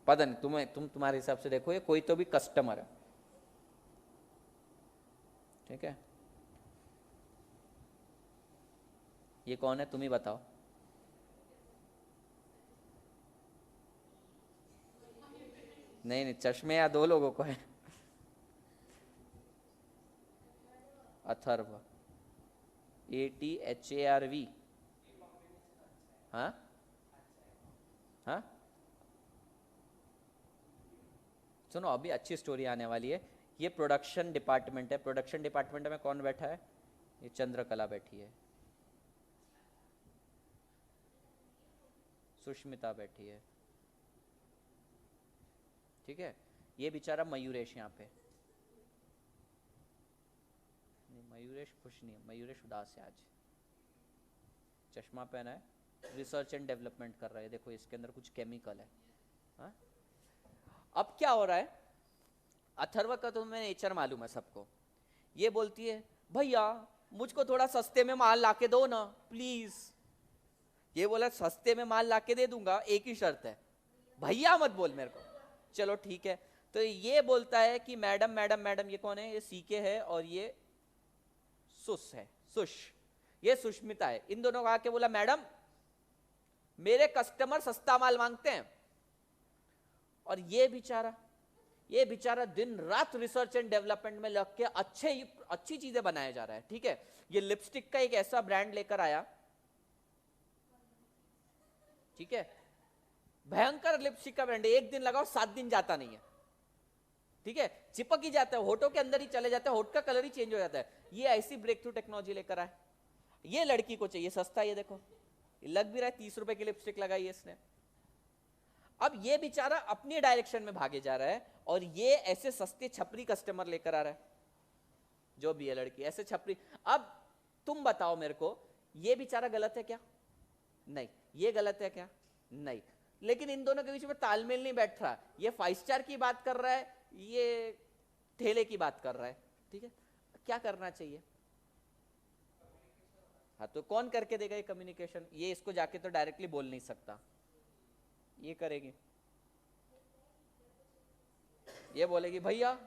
पता नहीं, तुम्हारे हिसाब से देखो, ये कोई तो भी कस्टमर है, ठीक है. ये कौन है तुम ही बताओ? नहीं, चश्मे या 2 लोगों को है. अथर्व, ATHARV. हाँ हाँ, सुनो, अभी अच्छी स्टोरी आने वाली है. ये प्रोडक्शन डिपार्टमेंट है. प्रोडक्शन डिपार्टमेंट में कौन बैठा है? ये चंद्रकला बैठी है, सुष्मिता बैठी है, ठीक है. ये बेचारा मयूरेश यहाँ पे, मयूरेश खुश नहीं है, मयूरेश उदास है आज. चश्मा पहना है, रिसर्च एंड डेवलपमेंट कर रहा है. देखो इसके अंदर कुछ केमिकल है. हाँ? अब क्या हो रहा है? अथर्व का तो तुम्हें नेचर मालूम है सबको. ये बोलती है भैया मुझको थोड़ा सस्ते में माल लाके दो ना प्लीज। ये बोला सस्ते में माल लाके दे दूंगा, एक ही शर्त है, भैया मत बोल मेरे को। चलो ठीक है। तो ये बोलता है कि मैडम मैडम मैडम, ये कौन है? ये सीके है और ये सुश है, सुश, ये सुष्मिता है। इन दोनों को आके बोला मैडम मेरे कस्टमर सस्ता माल मांगते हैं। और ये बेचारा दिन रात रिसर्च एंड डेवलपमेंट में लग के अच्छी चीजें बनाया जा रहा है। ठीक है, ये लिपस्टिक का एक ऐसा ब्रांड लेकर आया, ठीक है, भयंकर लिपस्टिक का ब्रांड, एक दिन लगाओ 7 दिन जाता नहीं है। ठीक है, चिपक ही जाता है, होठों के अंदर ही चले जाता है, होठ का कलर ही चेंज हो जाता है। ये ऐसी ब्रेक थ्रू टेक्नोलॉजी लेकर आए। ये लड़की को चाहिए सस्ता, ये देखो लग भी रहा है 30 रुपए की लिपस्टिक लगाई है इसने। अब ये बेचारा अपनी डायरेक्शन में भागे जा रहा है और ये ऐसे सस्ते छपरी कस्टमर लेकर आ रहा है। जो भी है लड़की ऐसे छपरी। अब तुम बताओ मेरे को, ये बेचारा गलत है क्या? नहीं। ये गलत है क्या? नहीं। लेकिन इन दोनों के बीच में तालमेल नहीं बैठ रहा। ये 5 स्टार की बात कर रहा है, ये ठेले की बात कर रहा है। ठीक है, क्या करना चाहिए? हाँ, तो कौन करके देगा ये कम्युनिकेशन? ये इसको जाके तो डायरेक्टली बोल नहीं सकता, ये करेगी। ये बोलेगी भैया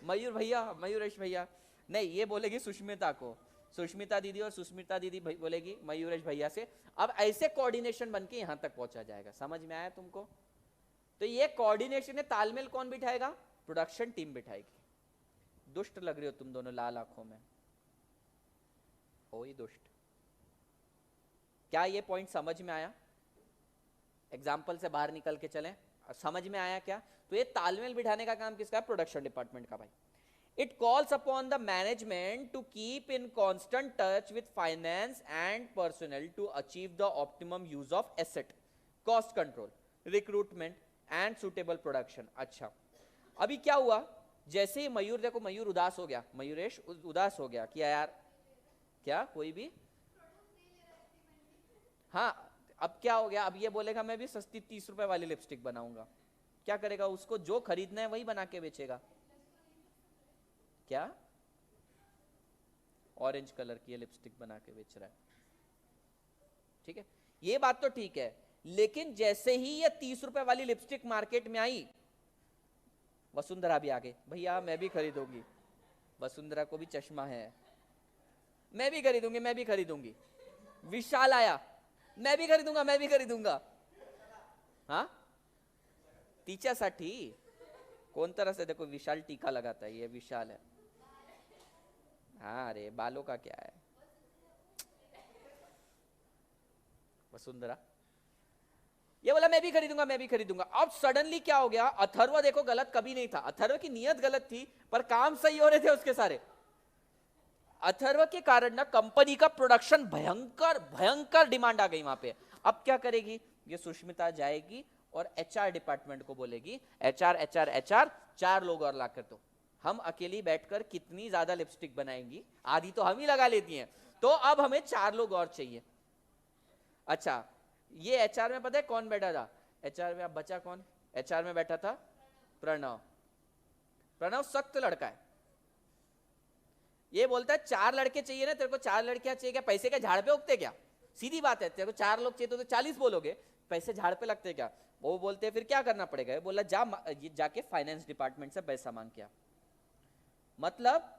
मयूर भैया, मयूरेश भैया। नहीं, ये बोलेगी सुष्मिता को, सुष्मिता दीदी, और सुष्मिता दीदी बोलेगी मयूरेश भैया से। अब ऐसे कोऑर्डिनेशन बन के यहां तक पहुंचा जाएगा। समझ में आया तुमको? तो ये कोऑर्डिनेशन है, तालमेल कौन बिठाएगा? Production team बिठाएगी। दुष्ट लग रही हो तुम दोनों, लाल आंखों में हो ही दुष्ट। क्या ये पॉइंट समझ में आया? एग्जाम्पल से बाहर निकल के चलें, समझ में आया क्या? तो ये तालमेल बिठाने का काम किसका है? प्रोडक्शन डिपार्टमेंट का भाई। It calls upon the management to keep in constant touch with finance and personnel to achieve the optimum use of asset, cost control, recruitment and suitable production। अच्छा, अभी क्या हुआ? जैसे ही मयूर, देखो मयूर उदास हो गया, मयूरेश उदास हो गया कि यार क्या कोई भी, हाँ अब क्या हो गया? अब ये बोलेगा मैं भी सस्ती 30 रुपए वाली लिपस्टिक बनाऊंगा। क्या करेगा? उसको जो खरीदना है वही बना के बेचेगा। क्या? ऑरेंज कलर की लिपस्टिक बना के बेच रहा है। ठीक है, ये बात तो ठीक है, लेकिन जैसे ही ये 30 रुपए वाली लिपस्टिक मार्केट में आई, वसुंधरा भी आ गई, भैया मैं भी खरीदूंगी। वसुंधरा को भी चश्मा है, मैं भी खरीदूंगी, मैं भी खरीदूंगी। विशाल आया, मैं भी खरीदूंगा, मैं भी खरीदूंगा। हाँ, तिच्यासाठी कोण तरह से देखो विशाल टीका लगाता है, ये विशाल है। हाँ, अरे बालों का क्या है? वसुंधरा ये बोला मैं भी खरीदूंगा, मैं भी खरीदूंगा। अब सडनली क्या हो गया? अथर्व देखो गलत कभी नहीं था, अथर्व की नियत गलत थी पर काम सही हो रहे थे उसके सारे। अथर्व के कारण ना कंपनी का प्रोडक्शन भयंकर भयंकर डिमांड आ गई वहां पे। अब क्या करेगी? ये सुष्मिता जाएगी और एचआर डिपार्टमेंट को बोलेगी, एचआर एचआर एचआर 4 लोग और लाकर दो। हम अकेली बैठकर कितनी ज्यादा लिपस्टिक बनाएंगी, आधी तो हम ही लगा लेती हैं, तो अब हमें 4 लोग और चाहिए। अच्छा, ये एचआर में पता है कौन बैठा था? एचआर में अब बचा कौन? एचआर में बैठा था प्रणव। प्रणव सख्त लड़का है। ये बोलता है 4 लड़के चाहिए ना तेरे को, 4 लड़कियां चाहिए क्या? पैसे क्या झाड़ पे उगते क्या? सीधी बात है, तेरे को 4 लोग चाहिए तो 40 बोलोगे, पैसे झाड़ पे लगते क्या? वो बोलते हैं फिर क्या करना पड़ेगा? बोला जाके फाइनेंस डिपार्टमेंट से पैसा मांग के आ। मतलब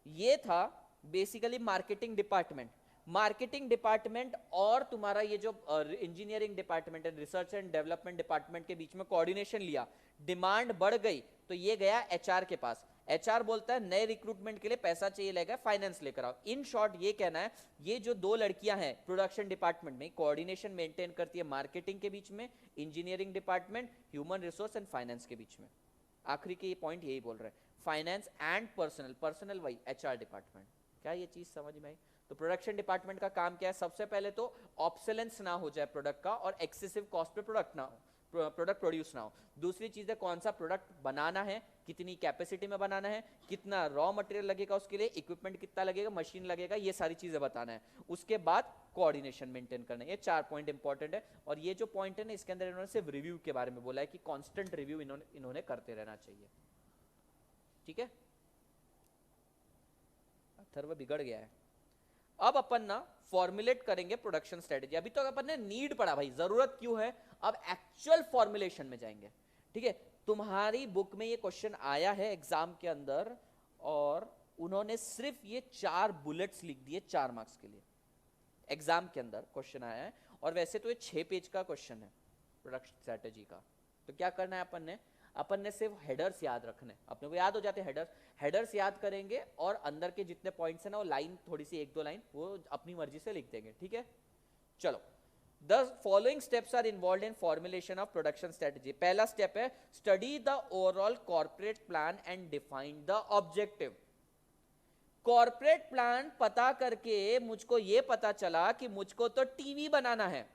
ये था basically marketing department. Marketing department और तुम्हारा ये जो इंजीनियरिंग डिपार्टमेंट है, रिसर्च एंड डेवलपमेंट डिपार्टमेंट के बीच में कोऑर्डिनेशन लिया। डिमांड बढ़ गई तो ये गया एचआर के पास। एचआर बोलता है नए रिक्रूटमेंट के लिए पैसा चाहिए, लेगा फाइनेंस लेकर आओ। इन शॉर्ट ये कहना है, ये जो 2 लड़कियां हैं प्रोडक्शन डिपार्टमेंट में, कोऑर्डिनेशन मेंटेन करती है मार्केटिंग के बीच में, engineering department, human resource and finance के बीच में। आखिरी के ये पॉइंट यही बोल रहे हैं, फाइनेंस एंड पर्सनल, पर्सनल वही एचआर डिपार्टमेंट। क्या ये चीज समझ में आई? तो प्रोडक्शन डिपार्टमेंट का काम क्या है? सबसे पहले तो ऑब्सोलेंस ना हो जाए प्रोडक्ट का, और एक्सेसिव कॉस्ट पे प्रोडक्ट ना हो, प्रोडक्ट प्रोड्यूस ना हो। दूसरी चीज है कौन सा प्रोडक्ट बनाना है, कितनी कैपेसिटी में बनाना है, कितना रॉ मटेरियल लगेगा उसके लिए, इक्विपमेंट कितना लगेगा, मशीन लगेगा, ये सारी चीजें बताना है। उसके बाद कोऑर्डिनेशन मेंटेन करना है। ये 4 पॉइंट इंपॉर्टेंट है। और ये जो पॉइंट है ना, इसके अंदर इन्होंने सिर्फ रिव्यू के बारे में बोला है कि कांस्टेंट रिव्यू इन्होंने करते रहना चाहिए। ठीक है, अथर्व बिगड़ गया है। अब अपन ना फॉर्मुलेट करेंगे प्रोडक्शन स्ट्रेटेजी। अभी तो अपन ने नीड पढ़ा भाई, जरूरत क्यों है, अब एक्चुअल फॉर्मुलेशन में जाएंगे। ठीक है, तुम्हारी बुक में ये क्वेश्चन आया है एग्जाम के अंदर, और उन्होंने सिर्फ ये 4 बुलेट्स लिख दिए 4 मार्क्स के लिए। एग्जाम के अंदर क्वेश्चन आया है, और वैसे तो ये 6 पेज का क्वेश्चन है प्रोडक्शन स्ट्रेटेजी का। तो क्या करना है अपन ने सिर्फ हेडर्स याद रखने, अपने को याद हो जाते हैं हेडर्स याद करेंगे, और अंदर के जितने पॉइंट्स है ना वो लाइन थोड़ी सी 1-2 लाइन वो अपनी मर्जी से लिख देंगे। ठीक है, चलो। The following steps are involved in formulation of production strategy. पहला स्टेप है study the overall corporate plan and define the objective. Corporate plan पता करके मुझको ये पता चला कि मुझको तो टीवी बनाना है,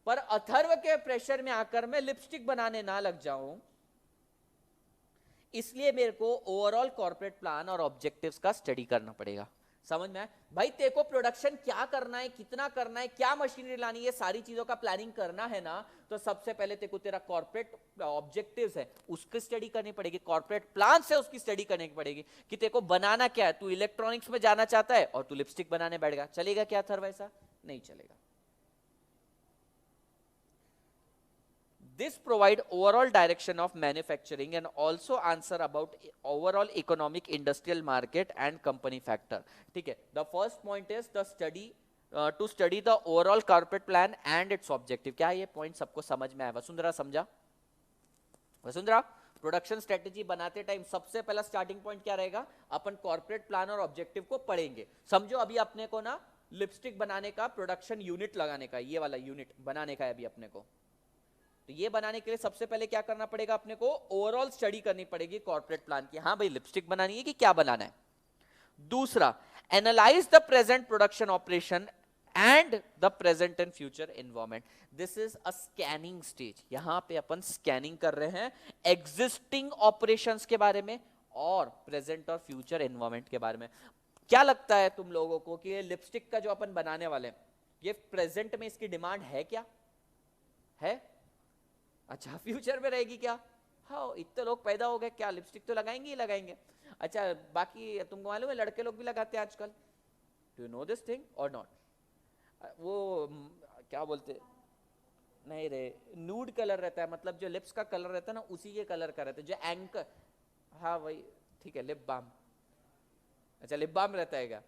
पर अथर्व के प्रेशर में आकर मैं लिपस्टिक बनाने ना लग जाऊं, इसलिए मेरे को ओवरऑल कॉर्पोरेट प्लान और ऑब्जेक्टिव्स का स्टडी करना पड़ेगा। समझ में आया भाई? तेरे को प्रोडक्शन क्या करना है, कितना करना है, क्या मशीनरी लानी है, सारी चीजों का प्लानिंग करना है ना, तो सबसे पहले तेरे को तेरा कॉर्पोरेट ऑब्जेक्टिव्स है उसकी स्टडी करनी पड़ेगी, कॉर्पोरेट प्लान से उसकी स्टडी करनी पड़ेगी कि तेरे को बनाना क्या है। तू इलेक्ट्रॉनिक्स में जाना चाहता है और तू लिपस्टिक बनाने बैठ गया, चलेगा क्या थर? वैसा नहीं चलेगा। This provide overall direction of manufacturing and also answer about overall economic industrial market and company factor. ठीक है, the first point is the study to study the overall corporate plan and its objective. क्या ये पॉइंट सबको समझ में आया? वसुंधरा समझा? वसुंधरा, प्रोडक्शन स्ट्रेटेजी बनाते टाइम सबसे पहला स्टार्टिंग पॉइंट क्या रहेगा? अपन कॉर्पोरेट प्लान और ऑब्जेक्टिव को पढ़ेंगे। समझो अभी अपने को ना लिपस्टिक बनाने का प्रोडक्शन यूनिट लगाने का, ये वाला यूनिट बनाने का है अभी अपने को। तो ये बनाने के लिए सबसे पहले क्या करना पड़ेगा? अपने को ओवरऑल स्टडी करनी पड़ेगी कॉर्पोरेट प्लान की। हाँ भाई, लिपस्टिक बनानी है कि क्या बनाना है। दूसरा, analyse the present production operation and the present and future environment. This is a scanning stage. यहां पे अपन स्कैनिंग कर रहे हैं एग्जिस्टिंग ऑपरेशंस के बारे में और प्रेजेंट और फ्यूचर एनवायरमेंट के बारे में। क्या लगता है तुम लोगों को कि ये लिपस्टिक का जो अपन बनाने वाले हैं, ये प्रेजेंट में इसकी डिमांड है क्या? है? अच्छा, फ्यूचर में रहेगी क्या? हाँ, इतने लोग पैदा हो गए, क्या लिपस्टिक तो लगाएंगे ही लगाएंगे। अच्छा, बाकी तुमको मालूम है लड़के लोग भी लगाते हैं आजकल। Do you know this thing और नॉट? वो क्या बोलते, नहीं रे, नूड कलर रहता है, मतलब जो लिप्स का कलर रहता है ना उसी के कलर का रहता है, जो एंकर। हाँ वही, ठीक है, लिप बाम। अच्छा, लिप बाम रहता है क्या?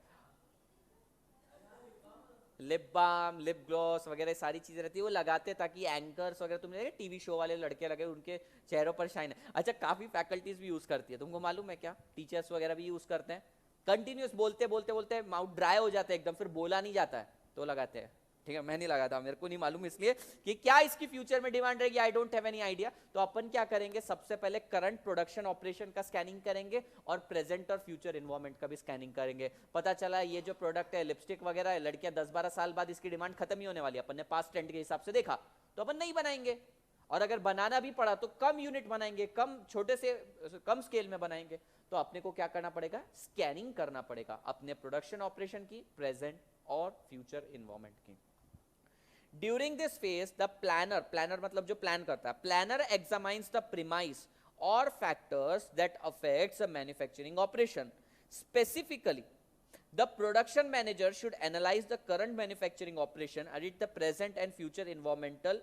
लिप बाम, लिप ग्लॉस वगैरह सारी चीजें रहती है, वो लगाते हैं ताकि एंकर्स वगैरह, तुमने देखा टीवी शो वाले लड़के लगे उनके चेहरों पर शाइन है। अच्छा, काफी फैकल्टीज भी यूज करती है, तुमको मालूम है क्या? टीचर्स वगैरह भी यूज करते हैं। कंटिन्यूस बोलते बोलते बोलते माउथ ड्राई हो जाता है एकदम, फिर बोला नहीं जाता है तो लगाते हैं। ठीक है, मैं नहीं लगाता, मेरे को नहीं मालूम इसलिए कि क्या इसकी फ्यूचर में डिमांड रहेगी, I don't have any idea. तो अपन क्या करेंगे, सबसे पहले करंट प्रोडक्शन ऑपरेशन का स्कैनिंग करेंगे और प्रेजेंट और फ्यूचर एनवायरमेंट का भी स्कैनिंग करेंगे। पता चला ये जो प्रोडक्ट है लिपस्टिक वगैरह है, लड़कियां 10-12 साल बाद इसकी डिमांड खत्म ही होने वाली है, अपन ने पास्ट ट्रेंड के हिसाब से देखा, तो अपन नहीं बनाएंगे। और अगर बनाना भी पड़ा तो कम यूनिट बनाएंगे, कम छोटे से कम स्केल में बनाएंगे। तो अपने को क्या करना पड़ेगा? स्कैनिंग करना पड़ेगा अपने प्रोडक्शन ऑपरेशन की, प्रेजेंट और फ्यूचर एनवायरमेंट की। During this phase, the planner मतलब जो प्लान करता है, planner examines the premise or factors that affects the manufacturing operation. Specifically, the production manager should analyze the current manufacturing operation and the present and future environmental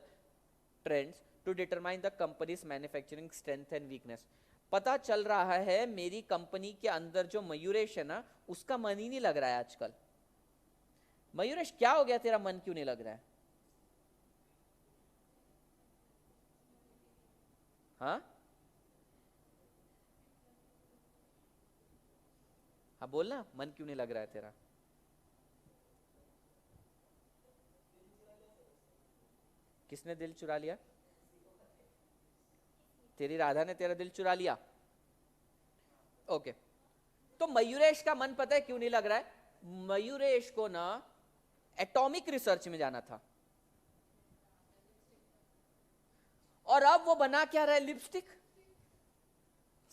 trends to determine the company's manufacturing strength and weakness. पता चल रहा है मेरी कंपनी के अंदर जो मयूरेश है ना, उसका मन ही नहीं लग रहा है आजकल। मयूरेश, क्या हो गया, तेरा मन क्यों नहीं लग रहा है? हाँ हाँ, बोलना, मन क्यों नहीं लग रहा है तेरा? किसने दिल चुरा लिया? तेरी राधा ने तेरा दिल चुरा लिया? ओके, तो मयूरेश का मन पता है क्यों नहीं लग रहा है? मयूरेश को ना एटॉमिक रिसर्च में जाना था, और अब वो बना क्या रहा है? लिपस्टिक।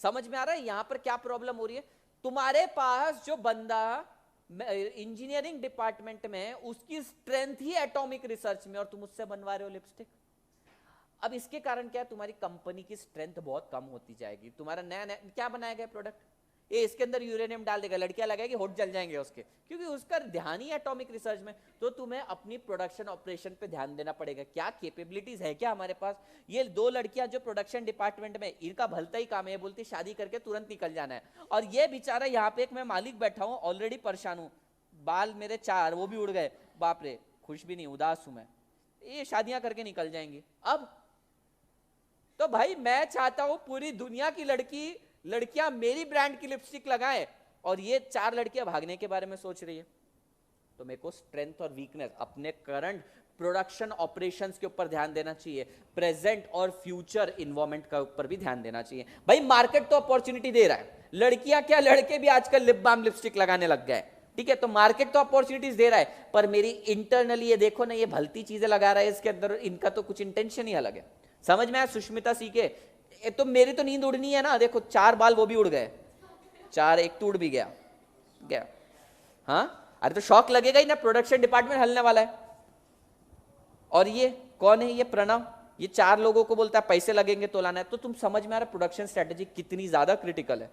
समझ में आ रहा है यहां पर क्या प्रॉब्लम हो रही है? तुम्हारे पास जो बंदा इंजीनियरिंग डिपार्टमेंट में, उसकी स्ट्रेंथ ही एटॉमिक रिसर्च में, और तुम उससे बनवा रहे हो लिपस्टिक। अब इसके कारण क्या है? तुम्हारी कंपनी की स्ट्रेंथ बहुत कम होती जाएगी। तुम्हारा नया नया क्या बनाया गया प्रोडक्ट? ये इसके अंदर यूरेनियम डाल देगा, लड़कियां लगाएगी, होठ जल जाएंगे उसके, क्योंकि उसका ध्यान ही एटॉमिक रिसर्च में। तो तुम्हें अपनी प्रोडक्शन ऑपरेशन पे ध्यान देना पड़ेगा, क्या कैपेबिलिटीज है क्या हमारे पास। ये दो लड़कियां जो प्रोडक्शन डिपार्टमेंट में, इनका भलता ही काम है, बोलती शादी करके तुरंत निकल जाना है, और ये बेचारा यहाँ पे एक मैं मालिक बैठा हूँ, ऑलरेडी परेशान हूँ, बाल मेरे 4 वो भी उड़ गए, बाप रे, खुश भी नहीं, उदास हूं मैं, ये शादियां करके निकल जाएंगी। अब तो भाई मैं चाहता हूं पूरी दुनिया की लड़कियां मेरी ब्रांड की लिपस्टिक लगाएं, और ये 4 लड़कियां भागने के बारे में सोच रही है। तो मेरे को स्ट्रेंथ और वीकनेस अपने करंट प्रोडक्शन ऑपरेशंस के ऊपर ध्यान देना चाहिए, प्रेजेंट और फ्यूचर इन्वायरमेंट का ऊपर भी ध्यान देना चाहिए। भाई मार्केट तो अपॉर्चुनिटी दे रहा है, लड़कियां क्या लड़के भी आजकल लिप बाम लिपस्टिक लगाने लग गए, ठीक है, तो मार्केट तो अपॉर्चुनिटीज दे रहा है, पर मेरी इंटरनली ये देखो ना, ये भलती चीजें लगा रहा है इसके अंदर, इनका तो कुछ इंटेंशन ही अलग है। समझ में आया सुष्मिता सीखे, तो मेरी तो नींद उड़नी है ना, देखो 4 बाल वो भी उड़ गए, 4 एक तो उड़ भी गया। हाँ अरे तो शौक लगेगा ही ना, प्रोडक्शन डिपार्टमेंट हलने वाला है। और ये कौन है, ये प्रणव, ये 4 लोगों को बोलता है पैसे लगेंगे तो लाना है। तो तुम समझ में आ रहा प्रोडक्शन स्ट्रेटेजी कितनी ज्यादा क्रिटिकल है।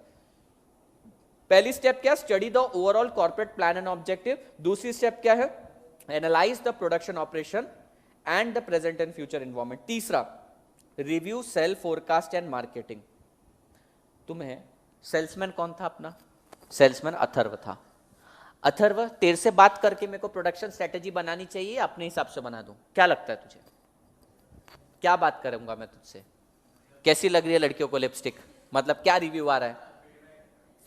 पहली स्टेप क्या, study the overall corporate plan and objective. दूसरी स्टेप क्या है, analyse the production operation and the present and future environment. तीसरा, review sale forecast and marketing. तुम्हें सेल्समैन कौन था अपना, सेल्समैन अथर्व था। अथर्व तेरे से बात करके मेरे को प्रोडक्शन स्ट्रेटेजी बनानी चाहिए, अपने हिसाब से बना दूं, क्या लगता है तुझे, क्या बात करूंगा मैं तुझसे, कैसी लग रही है लड़कियों को लिपस्टिक, मतलब क्या रिव्यू आ रहा है,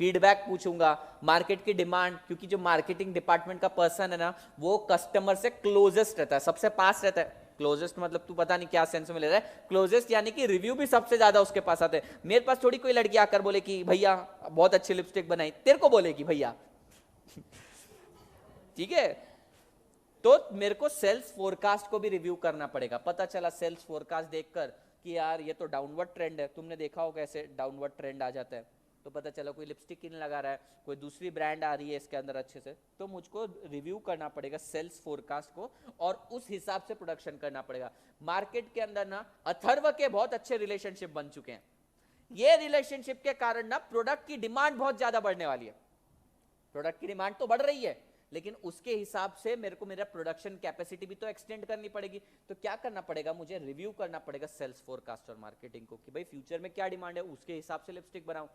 फीडबैक पूछूंगा, मार्केट की डिमांड, क्योंकि जो मार्केटिंग डिपार्टमेंट का पर्सन है ना, वो कस्टमर से क्लोजेस्ट रहता है, सबसे पास रहता है। क्लोजेस्ट मतलब तू पता नहीं क्या सेंस में ले रहा है, क्लोजेस्ट यानी कि रिव्यू भी सबसे ज्यादा उसके पास आते हैं। मेरे पास थोड़ी कोई लड़की आकर बोले कि भैया बहुत अच्छी लिपस्टिक बनाई, तेरे को बोलेगी भैया ठीक है। तो मेरे को सेल्स फोरकास्ट को भी रिव्यू करना पड़ेगा। पता चला सेल्स फोरकास्ट देखकर कि यार ये तो डाउनवर्ड ट्रेंड है, तुमने देखा होगा कैसे डाउनवर्ड ट्रेंड आ जाता है, तो पता चला कोई लिपस्टिक ही नहीं लगा रहा है, कोई दूसरी ब्रांड आ रही है इसके अंदर अच्छे से, तो मुझको रिव्यू करना पड़ेगा सेल्स फोरकास्ट को, और उस हिसाब से प्रोडक्शन करना पड़ेगा। मार्केट के अंदर ना अथर्व के बहुत अच्छे रिलेशनशिप बन चुके हैं, ये रिलेशनशिप के कारण ना प्रोडक्ट की डिमांड बहुत ज्यादा बढ़ने वाली है। प्रोडक्ट की डिमांड तो बढ़ रही है, लेकिन उसके हिसाब से मेरे को मेरा प्रोडक्शन कैपेसिटी भी तो एक्सटेंड करनी पड़ेगी। तो क्या करना पड़ेगा, मुझे रिव्यू करना पड़ेगा सेल्स फोरकास्ट और मार्केटिंग को, कि भाई फ्यूचर में क्या डिमांड है, उसके हिसाब से लिपस्टिक बनाऊं।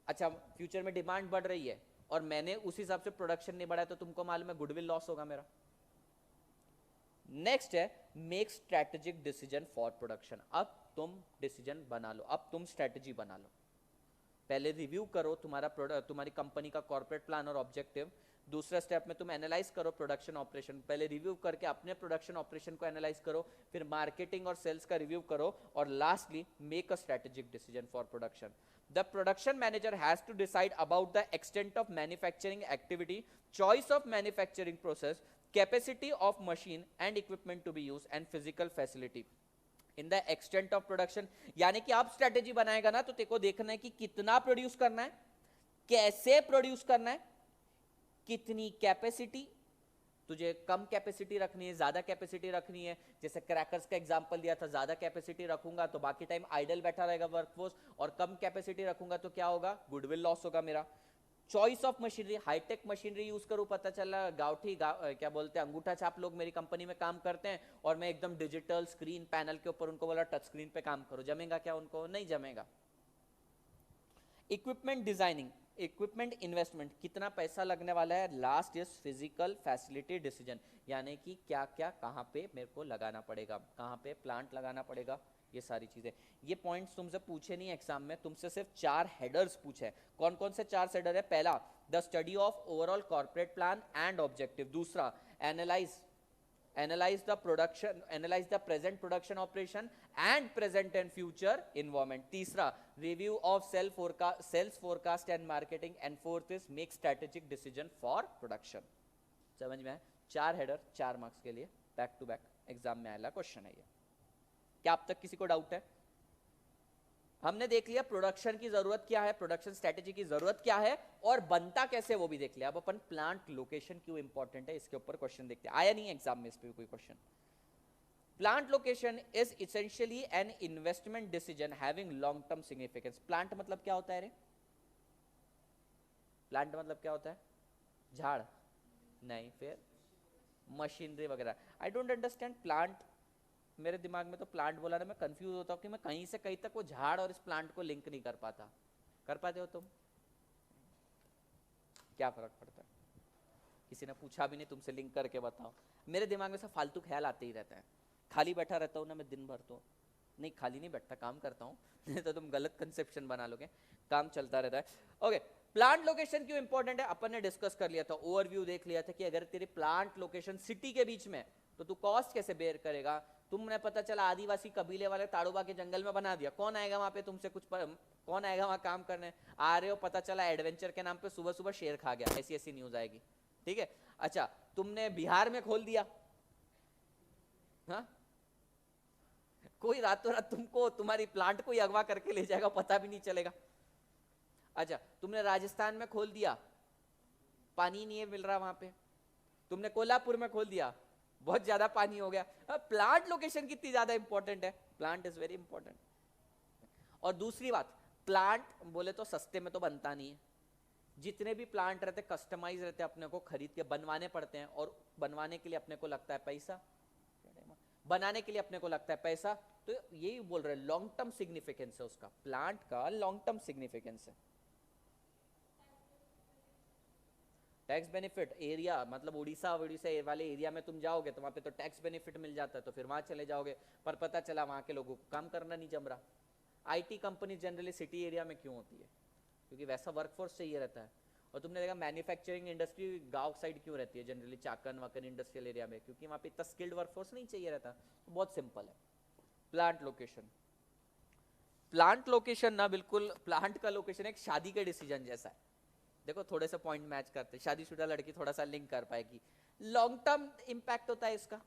अच्छा फ्यूचर में डिमांड बढ़ रही है और मैंने उस हिसाब से प्रोडक्शन नहीं बढ़ाया, तो तुमको मालूम है गुडविल लॉस होगा मेरा। नेक्स्ट है make strategic decision for production. अब तुम डिसीजन बना लो, अब तुम स्ट्रेटेजी बना लो। पहले रिव्यू करो तुम्हारा प्रोडक्ट, तुम्हारी कंपनी का कॉर्पोरेट प्लान और ऑब्जेक्टिव। दूसरा स्टेप में तुम एनालाइज करो प्रोडक्शन ऑपरेशन, पहले रिव्यू करके अपने प्रोडक्शन ऑपरेशन को एनालाइज करो, फिर मार्केटिंग और सेल्स का रिव्यू करो, और lastly make a strategic decision for production. The production manager has to decide about the extent of manufacturing activity, choice of manufacturing process, capacity of machine and equipment to be used, and physical facility in the extent of production। यानी कि आप स्ट्रेटेजी बनाएगा ना, तो तेको देखना है कि कितना प्रोड्यूस करना है, कैसे प्रोड्यूस करना है, कितनी कैपेसिटी, तुझे कम कैपेसिटी रखनी है, ज्यादा कैपेसिटी रखनी है। जैसे क्रैकर्स का एग्जांपल दिया था, ज्यादा कैपेसिटी रखूंगा तो बाकी टाइम आइडल बैठा रहेगा वर्कफोर्स, और कम कैपेसिटी रखूंगा तो क्या होगा, गुडविल लॉस होगा मेरा। Choice of machinery, high tech machinery use करूं, पता चला क्या बोलते हैं अंगूठा छाप लोग मेरी कंपनी में काम करते हैं, और मैं एकदम डिजिटल स्क्रीन पैनल के ऊपर उनको बोला टच स्क्रीन पे काम करो, जमेगा क्या उनको, नहीं जमेगा। इक्विपमेंट डिजाइनिंग, इक्विपमेंट इन्वेस्टमेंट, कितना पैसा लगने वाला है। Last is physical facility decision, यानी कि क्या क्या कहाँ पे मेरे को लगाना पड़ेगा, कहाँ पे प्लांट लगाना पड़ेगा, ये सारी चीजें। ये पॉइंट्स तुमसे पूछे नहीं एग्जाम में, तुमसे सिर्फ 4 हेडर्स पूछे। कौन कौन से 4 हेडर है, पहला the study of overall corporate plan and objective. दूसरा analyze the production, analyze the present production operation and present and future environment। तीसरा review of sales forecast and marketing, and fourth is make strategic decision for production। समझ में आया, 4 हेडर 4 मार्क्स के लिए बैक टू बैक एग्जाम में आएगा क्वेश्चन है ये। क्या अब तक किसी को डाउट है? हमने देख लिया प्रोडक्शन की जरूरत क्या है, प्रोडक्शन स्ट्रेटेजी की जरूरत क्या है, और बनता कैसे वो भी देख लिया। अब अपन प्लांट लोकेशन क्यों इंपॉर्टेंट है इसके ऊपर क्वेश्चन देखते हैं। आया नहीं एग्जाम में इस पे कोई question. Plant location is essentially an investment decision having long term significance. Plant मतलब क्या होता है रे? प्लांट मतलब क्या होता है? झाड़ नहीं, फिर मशीनरी वगैरह। आई डोंट अंडरस्टैंड प्लांट, मेरे दिमाग में तो प्लांट बोला ना मैं कंफ्यूज होता हूँ कि मैं कहीं से कहीं तक वो झाड़ और इस प्लांट को लिंक नहीं कर पाता। कर पाते हो तुम? क्या फर्क पड़ता है? किसी ने पूछा भी नहीं तुमसे, लिंक करके बताओ। मेरे दिमाग में सब फालतू ख्याल आते ही रहता है, खाली बैठा रहता हूँ ना मैं दिन भर, तो नहीं खाली नहीं बैठता, काम करता हूँ नहीं तो तुम गलत कंसेप्शन बना लोगे, काम चलता रहता है। ओके, प्लांट लोकेशन क्यों इंपॉर्टेंट है अपन ने डिस्कस कर लिया था, ओवरव्यू देख लिया था कि अगर तेरी प्लांट लोकेशन सिटी के बीच में तो तू कॉस्ट कैसे बेयर करेगा। तुमने पता चला आदिवासी कबीले वाले ताड़ोबा के जंगल में बना दिया, कौन आएगा वहां पे तुमसे कुछ कौन आएगा वहां काम करने? आ रहे हो, पता चला एडवेंचर के नाम पे सुबह सुबह शेर खा गया, ऐसी ऐसी न्यूज आएगी। ठीक है, अच्छा तुमने बिहार में खोल दिया, हाँ कोई रातों रात तुमको तुम्हारी प्लांट को ही अगवा करके ले जाएगा, पता भी नहीं चलेगा। अच्छा तुमने राजस्थान में खोल दिया, पानी नहीं है मिल रहा वहां पे। तुमने कोल्हापुर में खोल दिया, बहुत ज्यादा पानी हो गया। प्लांट लोकेशन कितनी ज्यादा इंपॉर्टेंट है, प्लांट इज वेरी इंपॉर्टेंट। और दूसरी बात, प्लांट बोले तो सस्ते में तो बनता नहीं है, जितने भी प्लांट रहते कस्टमाइज रहते अपने को खरीद के बनवाने पड़ते हैं, और बनवाने के लिए अपने को लगता है पैसा, बनाने के लिए अपने को लगता है पैसा। तो यही बोल रहे हैं लॉन्ग टर्म सिग्निफिकेंस है उसका, प्लांट का लॉन्ग टर्म सिग्निफिकेंस है। टैक्स बेनिफिट, एरिया मतलब उड़ीसा वाले एरिया में तुम जाओगे तो वहां पे तो टैक्स बेनिफिट मिल जाता है, तो फिर वहां चले जाओगे, पर पता चला वहां के लोगों को काम करना नहीं जम रहा। IT company generally city area में क्यों होती है? क्योंकि वैसा वर्कफोर्स चाहिए रहता है। और तुमने देखा मैन्युफैक्चरिंग इंडस्ट्री गांव साइड क्यों रहती है जनरली, चाकन वाकन इंडस्ट्रियल एरिया में, क्योंकि वहां पे इतना स्किल्ड वर्कफोर्स नहीं चाहिए रहता। तो बहुत सिंपल है प्लांट लोकेशन। प्लांट लोकेशन ना बिल्कुल, प्लांट का लोकेशन एक शादी के डिसीजन जैसा है। देखो थोड़े से पॉइंट मैच करते, शादीशुदा लड़की थोड़ा सा लिंक कर पाएगी, लॉन्ग टर्म इंपैक्ट होता है इसका।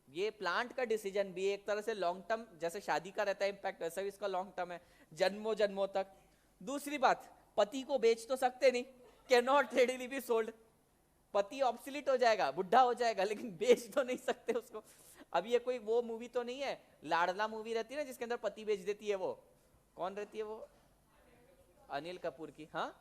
ये प्लांट का डिसीजन भी एक तरह से लॉन्ग टर्म, जैसे शादी का रहता है इंपैक्ट, वैसा भी इसका लॉन्ग टर्म है, जन्मों जन्मों तक। दूसरी बात, पति को बेच तो सकते नहीं, can not readily be sold. पति ऑब्सोलीट हो जाएगा, बुढ़ा हो जाएगा, लेकिन बेच तो नहीं सकते उसको। अब ये कोई वो मूवी तो नहीं है, लाडला मूवी रहती है ना जिसके अंदर पति बेच देती है, वो कौन रहती है वो, अनिल कपूर की, हाँ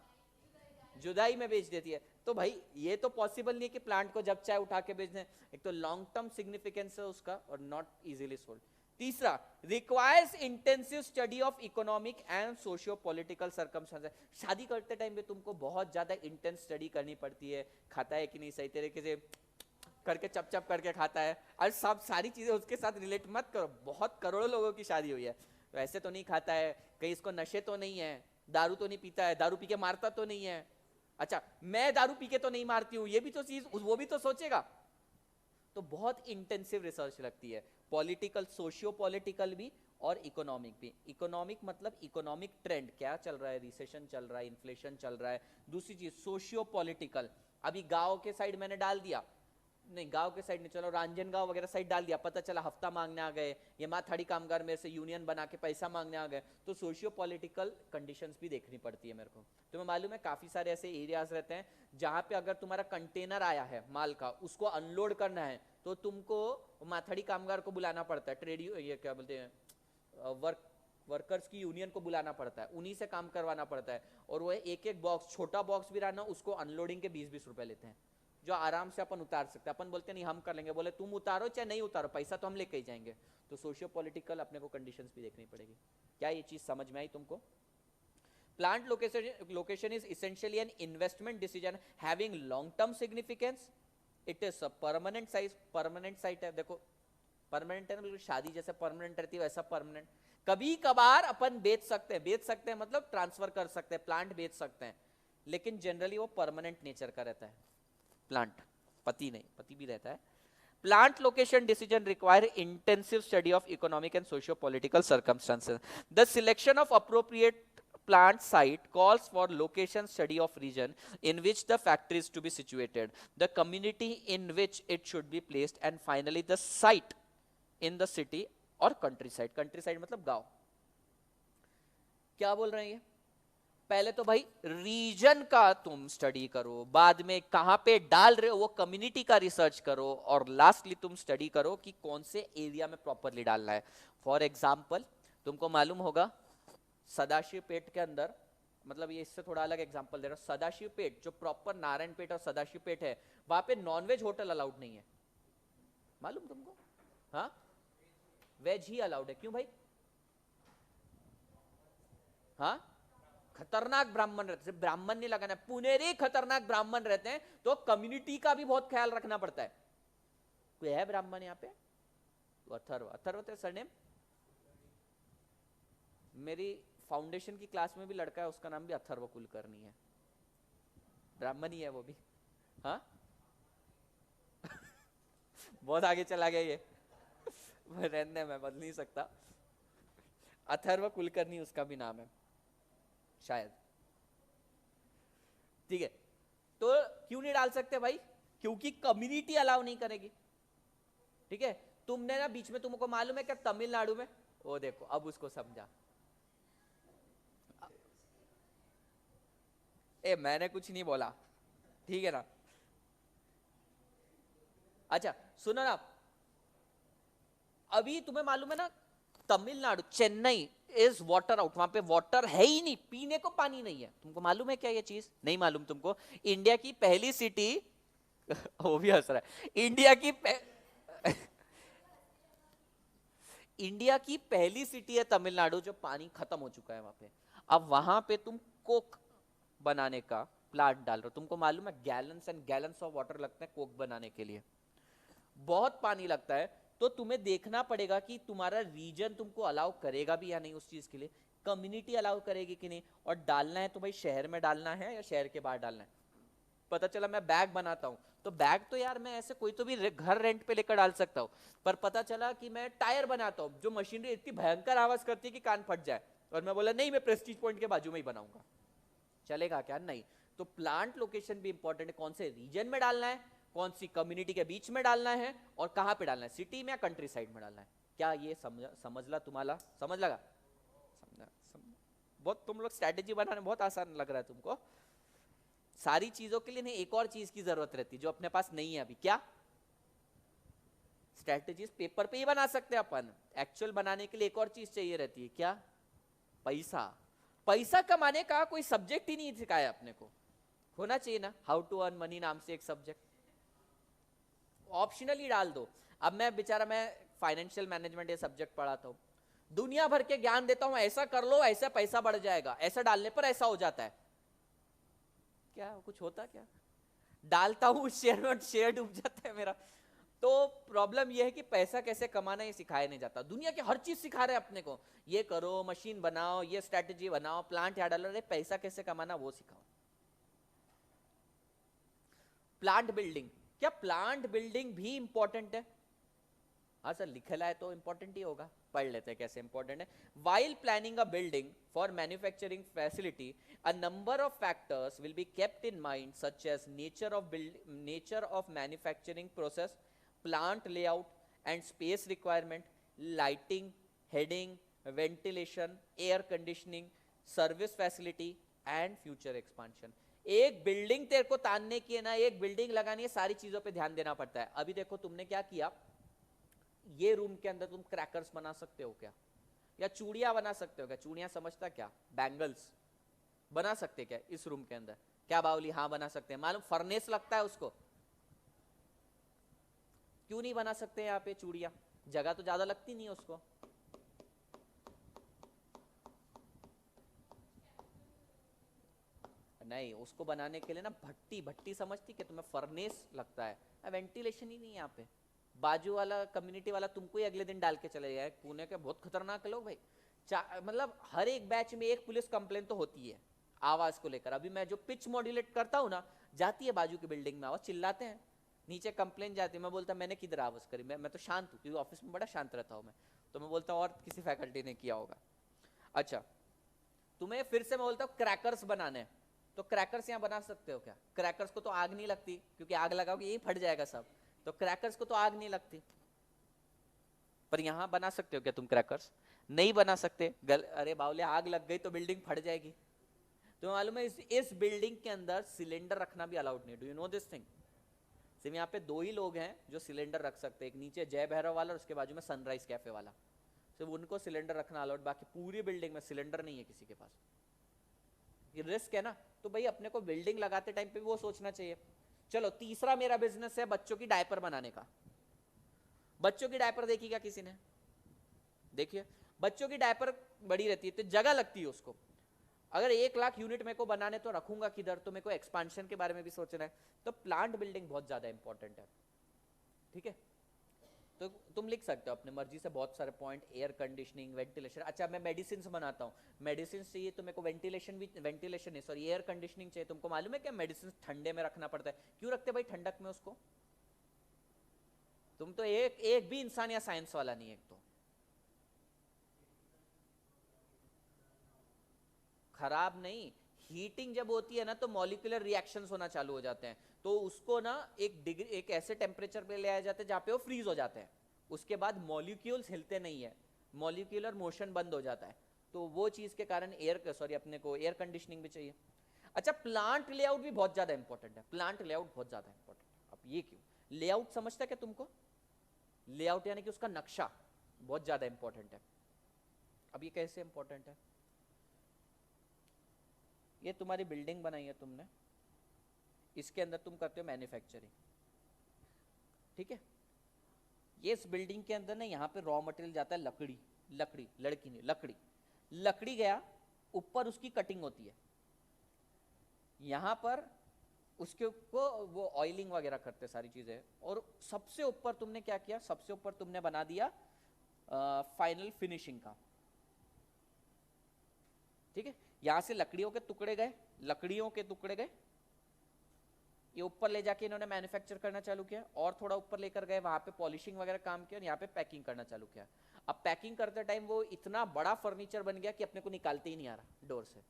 जुदाई में बेच देती है। तो भाई ये तो पॉसिबल नहीं है कि प्लांट को जब चाहे उठा के बेच दें, एक तो लॉन्ग टर्म सिग्निफिकेंस है उसका और नॉट इजीली सोल्ड। तीसरा, requires intensive study of economic and socio political circumstances. शादी करते टाइम पे तुमको बहुत ज्यादा इंटेंस स्टडी करनी पड़ती है, खाता है कि नहीं सही तरीके से करके, चप चप करके खाता है, और सब सारी चीजें उसके साथ रिलेट मत करो। बहुत करोड़ों लोगों की शादी हुई है, तो ऐसे तो नहीं खाता है, कहीं इसको नशे तो नहीं है, दारू तो नहीं पीता है, दारू पी के मारता तो नहीं है। अच्छा मैं दारू पी के तो नहीं मारती हूं, ये भी तो चीज वो भी तो सोचेगा। तो बहुत इंटेंसिव रिसर्च लगती है, पॉलिटिकल, सोशियो पॉलिटिकल भी और इकोनॉमिक भी। इकोनॉमिक मतलब इकोनॉमिक ट्रेंड क्या चल रहा है, रिसेशन चल रहा है, इन्फ्लेशन चल रहा है। दूसरी चीज सोशियो पॉलिटिकल, अभी गांव के साइड मैंने डाल दिया, नहीं गांव के साइड नहीं, चलो रांजनगांव वगैरह साइड डाल दिया, पता चला हफ्ता मांगने आ गए, ये माथाड़ी कामगार मेरे से यूनियन बना के पैसा मांगने आ गए, तो सोशियो पॉलिटिकल कंडीशंस भी देखनी पड़ती है मेरे को। तुम्हें मालूम है काफी सारे ऐसे एरियाज रहते हैं जहां पे अगर तुम्हारा कंटेनर आया है माल का, उसको अनलोड करना है तो तुमको माथाड़ी कामगार को बुलाना पड़ता है, ट्रेड ये क्या बोलते हैं वर्कर्स की यूनियन को बुलाना पड़ता है, उन्हीं से काम करवाना पड़ता है। और वो एक एक बॉक्स, छोटा बॉक्स भी रहना, उसको अनलोडिंग के 20-20 रुपए लेते हैं, जो आराम से अपन उतार सकते हैं। अपन बोलते नहीं हम कर लेंगे, बोले तुम उतारो चाहे नहीं उतारो, पैसा तो हम लेके ही जाएंगे। तो सोशियो पॉलिटिकल अपने को कंडीशंस भी देखनी पड़ेगी। क्या ये चीज समझ में आई तुमको? Plant location is essentially an investment decision having long term significance. It is permanent site है, देखो परमानेंट है ना, बिल्कुल शादी जैसे परमानेंट रहती है वैसा परमानेंट। कभी कभार अपन बेच सकते हैं मतलब ट्रांसफर कर सकते हैं, प्लांट बेच सकते हैं, लेकिन जनरली वो परमानेंट नेचर का रहता है प्लांट, पति नहीं, पति भी रहता है। Plant location decision require intensive study of economic and socio-political circumstances. The selection of appropriate plant site calls for location study of region in which the factory is to be situated, the community in which it should be placed, and finally the site in the city or countryside. Countryside मतलब गांव। क्या बोल रहे हैं ये? पहले तो भाई रीजन का तुम स्टडी करो, बाद में कहां पे डाल रहे हो वो कम्युनिटी का रिसर्च करो, और लास्टली तुम स्टडी करो कि कौन से एरिया में प्रॉपरली डालना है। फॉर एग्जाम्पल तुमको मालूम होगा सदाशिव पेट के अंदर मतलब ये इससे थोड़ा अलग एग्जांपल दे रहा हूं, सदाशिव पेट जो प्रॉपर नारायण पेट और सदाशिव पेट है, वहां पे नॉनवेज होटल अलाउड नहीं है, मालूम तुमको? हाँ, वेज ही अलाउड है। क्यों भाई? हाँ, खतरनाक ब्राह्मण रहते, सिर्फ ब्राह्मण नहीं लगाना, पुनेरी खतरनाक ब्राह्मण रहते हैं, तो कम्युनिटी का भी बहुत ख्याल रखना पड़ता है। कोई है ब्राह्मण यहाँ पे? अथर्व, अथर्व तेरा सरनेम? मेरी फाउंडेशन की क्लास में भी लड़का है, उसका नाम भी अथर्व कुलकर्णी है, ब्राह्मण ही है वो भी। हाँ बहुत आगे चला गया ये रहने मैं बदल नहीं सकता। अथर्व कुलकर्णी उसका भी नाम है शायद, ठीक है। तो क्यों नहीं डाल सकते भाई? क्योंकि कम्युनिटी अलाउ नहीं करेगी, ठीक है। तुमने ना बीच में, तुमको मालूम है क्या तमिलनाडु में, वो देखो अब उसको समझा। ए मैंने कुछ नहीं बोला, ठीक है ना। अच्छा सुनो ना, अभी तुम्हें मालूम है ना Tamil Nadu, Chennai is water out, वहां पे वाटर है ही नहीं, पीने को पानी नहीं है। तुमको मालूम है क्या ये चीज? नहीं मालूम तुमको? इंडिया की पहली सिटी वो भी हंस रहा है, इंडिया की पहली सिटी है तमिलनाडु जो पानी खत्म हो चुका है वहां पे। अब वहां पे तुम कोक बनाने का प्लांट डाल रहे हो, तुमको मालूम है gallons and gallons of water लगते हैं कोक बनाने के लिए, बहुत पानी लगता है। तो तुम्हें देखना पड़ेगा कि तुम्हारा रीजन तुमको अलाउ करेगा भी या नहीं उस चीज के लिए, कम्युनिटी अलाउ करेगी कि नहीं। और डालना है तो भाई शहर में डालना है या शहर के बाहर डालना है। पता चला मैं बैग बनाता हूँ, तो बैग तो यार मैं ऐसे कोई तो भी घर रेंट पे लेकर डाल सकता हूँ, पर पता चला कि मैं टायर बनाता हूँ जो मशीनरी इतनी भयंकर आवाज करती है कि कान फट जाए, और मैं बोला नहीं मैं प्रेस्टीज पॉइंट के बाजू में ही बनाऊंगा, चलेगा क्या? नहीं। तो प्लांट लोकेशन भी इंपॉर्टेंट है, कौन से रीजन में डालना है, कौन सी कम्युनिटी के बीच में डालना है, और कहां पे डालना है, सिटी में या कंट्री साइड में डालना है। क्या ये समझला तुम्हारा? समझ लगा? बहुत तुम लोग स्ट्रैटेजी बनाने बहुत आसान लग रहा है तुमको। सारी चीजों के लिए नहीं, एक और चीज की जरूरत रहती है जो अपने पास नहीं है अभी। क्या? स्ट्रैटेजीज पेपर पे ही बना सकते हैं अपन, एक्चुअल बनाने के लिए एक और चीज चाहिए रहती है। क्या? पैसा। पैसा कमाने का कोई सब्जेक्ट ही नहीं सिखाया अपने को, होना चाहिए ना, हाउ टू अर्न मनी नाम से एक सब्जेक्ट, ऑप्शनली डाल दो। अब मैं बेचारा, मैं फाइनेंशियल मैनेजमेंट ये सब्जेक्ट पढ़ाता हूँ, दुनिया भर के ज्ञान देता हूं, ऐसा कर लो ऐसा पैसा बढ़ जाएगा, ऐसा डालने पर ऐसा हो जाता है। क्या कुछ होता क्या? डालता हूं शेयर में, शेयर डूब जाता है मेरा। तो प्रॉब्लम यह है कि पैसा कैसे कमाना ये सिखाया नहीं जाता। दुनिया की हर चीज सिखा रहे हैं अपने को, ये करो, मशीन बनाओ, ये स्ट्रैटेजी बनाओ, प्लांट यहाँ डालो, पैसा कैसे कमाना वो सिखाओ। प्लांट बिल्डिंग, क्या प्लांट बिल्डिंग भी इंपॉर्टेंट है? हाँ सर लिखा है तो इंपॉर्टेंट ही होगा, पढ़ लेते हैं कैसे इंपॉर्टेंट है। While planning a building for manufacturing facility, a number of factors will be kept in mind such as nature of manufacturing process, plant layout and space requirement, lighting, heading, ventilation, air conditioning, service facility and future expansion। एक बिल्डिंग तेरे को तानने की है ना, एक बिल्डिंग लगानी है, सारी चीजों पे ध्यान देना पड़ता है। अभी देखो तुमने क्या किया, ये रूम के अंदर तुम क्रैकर्स बना सकते हो क्या, या चूड़ियां बना सकते हो क्या? चूड़ियां समझता क्या? बैंगल्स बना सकते क्या इस रूम के अंदर? क्या बावली? हाँ बना सकते हैं। मालूम फर्नेस लगता है उसको, क्यों नहीं बना सकते यहाँ पे चूड़ियां? जगह तो ज्यादा लगती नहीं है उसको। नहीं, उसको बनाने के लिए ना भट्टी, भट्टी समझती कि तुम्हें फर्नेस लगता है, वेंटिलेशन ही नहीं है यहाँ पे। बाजू वाला कम्युनिटी वाला तुमको ही अगले दिन डाल के चले जाए, पुणे के बहुत खतरनाक लोग भाई। मतलब हर एक बैच में एक पुलिस कंप्लेन तो होती है आवाज को लेकर। अभी मैं जो पिच मॉड्यूलेट करता हूँ ना, जाती है बाजू की बिल्डिंग में आवाज, चिल्लाते हैं, नीचे कंप्लेन जाती है, मैं बोलता मैंने किधर आवाज करी, मैं तो शांत हूँ क्योंकि ऑफिस में बड़ा शांत रहता हूँ मैं, तो मैं बोलता हूँ और किसी फैकल्टी ने किया होगा। अच्छा, तुम्हें फिर से मैं बोलता हूँ क्रैकर्स बनाने हैं, तो क्रैकर्स यहाँ बना सकते हो क्या? क्रैकर्स को तो आग नहीं लगती, क्योंकि आग लगाओगे यही फट जाएगा सब, तो क्रैकर्स को तो आग नहीं लगती। पर यहां बना सकते हो क्या तुम क्रैकर्स? नहीं बना सकते। अरे बावले, आग लग गई तो बिल्डिंग फट जाएगी। तुम्हें मालूम है इस बिल्डिंग के अंदर सिलेंडर रखना भी अलाउड नहीं। Do you know this thing? सिर्फ यहाँ पे दो ही लोग हैं जो सिलेंडर रख सकते हैं, एक नीचे जय भैरव वाला और उसके बाजू में सनराइज कैफे वाला, सिर्फ उनको सिलेंडर रखना अलाउड, बाकी पूरी बिल्डिंग में सिलेंडर नहीं है किसी के पास। रिस्क है ना, तो भाई अपने को बिल्डिंग लगाते टाइम पे वो सोचना चाहिए। चलो तीसरा मेरा बिजनेस है बच्चों की डायपर बनाने का। बच्चों की डायपर देखी क्या किसी ने? देखिए बच्चों की डायपर बड़ी रहती है तो जगह लगती है उसको। अगर 1 लाख यूनिट मेरे को बनाने तो रखूंगा किधर, तो मेरे को एक्सपांशन के बारे में भी सोचना है, तो प्लांट बिल्डिंग बहुत ज्यादा इंपॉर्टेंट है। ठीक है, तो तुम लिख सकते हो अपने मर्जी से बहुत सारे पॉइंट, एयर कंडीशनिंग, वेंटिलेशन। अच्छा मैं मेडिसिन बनाता हूँ, मेडिसिन चाहिए तो मेरे को वेंटिलेशन भी, वेंटिलेशन नहीं सॉरी एयर कंडीशनिंग चाहिए। तुमको मालूम है क्या मेडिसिन ठंडे में रखना पड़ता है? क्यों रखते भाई ठंडक में उसको? तुम तो एक एक भी इंसान या साइंस वाला नहीं है। एक तो खराब नहीं, हीटिंग जब होती है ना तो मॉलिक्यूलर रिएक्शंस होना चालू हो जाते हैं, तो उसको ना एक डिग्री, एक ऐसे टेम्परेचर पे ले आए जाते हैं जहां पे वो फ्रीज हो जाते हैं। उसके बाद मॉलिक्यूल्स हिलते नहीं है, मॉलिक्यूलर मोशन बंद हो जाता है। तो वो चीज के कारण एयर सॉरी अपने को एयर कंडीशनिंग भी चाहिए। अच्छा प्लांट लेआउट भी बहुत ज्यादा इंपॉर्टेंट है, प्लांट लेआउट बहुत ज्यादा इंपॉर्टेंट है। अब ये क्यों? लेआउट समझता है क्या तुमको? लेआउट यानी कि उसका नक्शा बहुत ज्यादा इंपॉर्टेंट है। अब ये कैसे इंपॉर्टेंट है? ये तुम्हारी बिल्डिंग बनाई है तुमने, इसके अंदर तुम करते हो मैन्युफैक्चरिंग, ठीक है? ये इस बिल्डिंग के अंदर ना यहाँ पे रॉ मटेरियल जाता है लकड़ी, लकड़ी लड़की नहीं लकड़ी, लकड़ी गया ऊपर उसकी कटिंग होती है, यहाँ पर उसके को वो ऑयलिंग वगैरह करते सारी चीजें, और सबसे ऊपर तुमने क्या किया? सबसे ऊपर तुमने बना दिया फाइनल फिनिशिंग का। ठीक है, यहां से लकड़ियों के टुकड़े गए, लकड़ियों के टुकड़े गए, ये ऊपर ले जाके इन्होंने मैन्युफैक्चर करना चालू किया, और थोड़ा ऊपर लेकर गए, वहां पे पॉलिशिंग वगैरह काम किया, और यहाँ पे पैकिंग करना चालू किया। अब पैकिंग करते टाइम वो इतना बड़ा फर्नीचर बन गया कि अपने को निकालते ही नहीं आ रहा डोर से।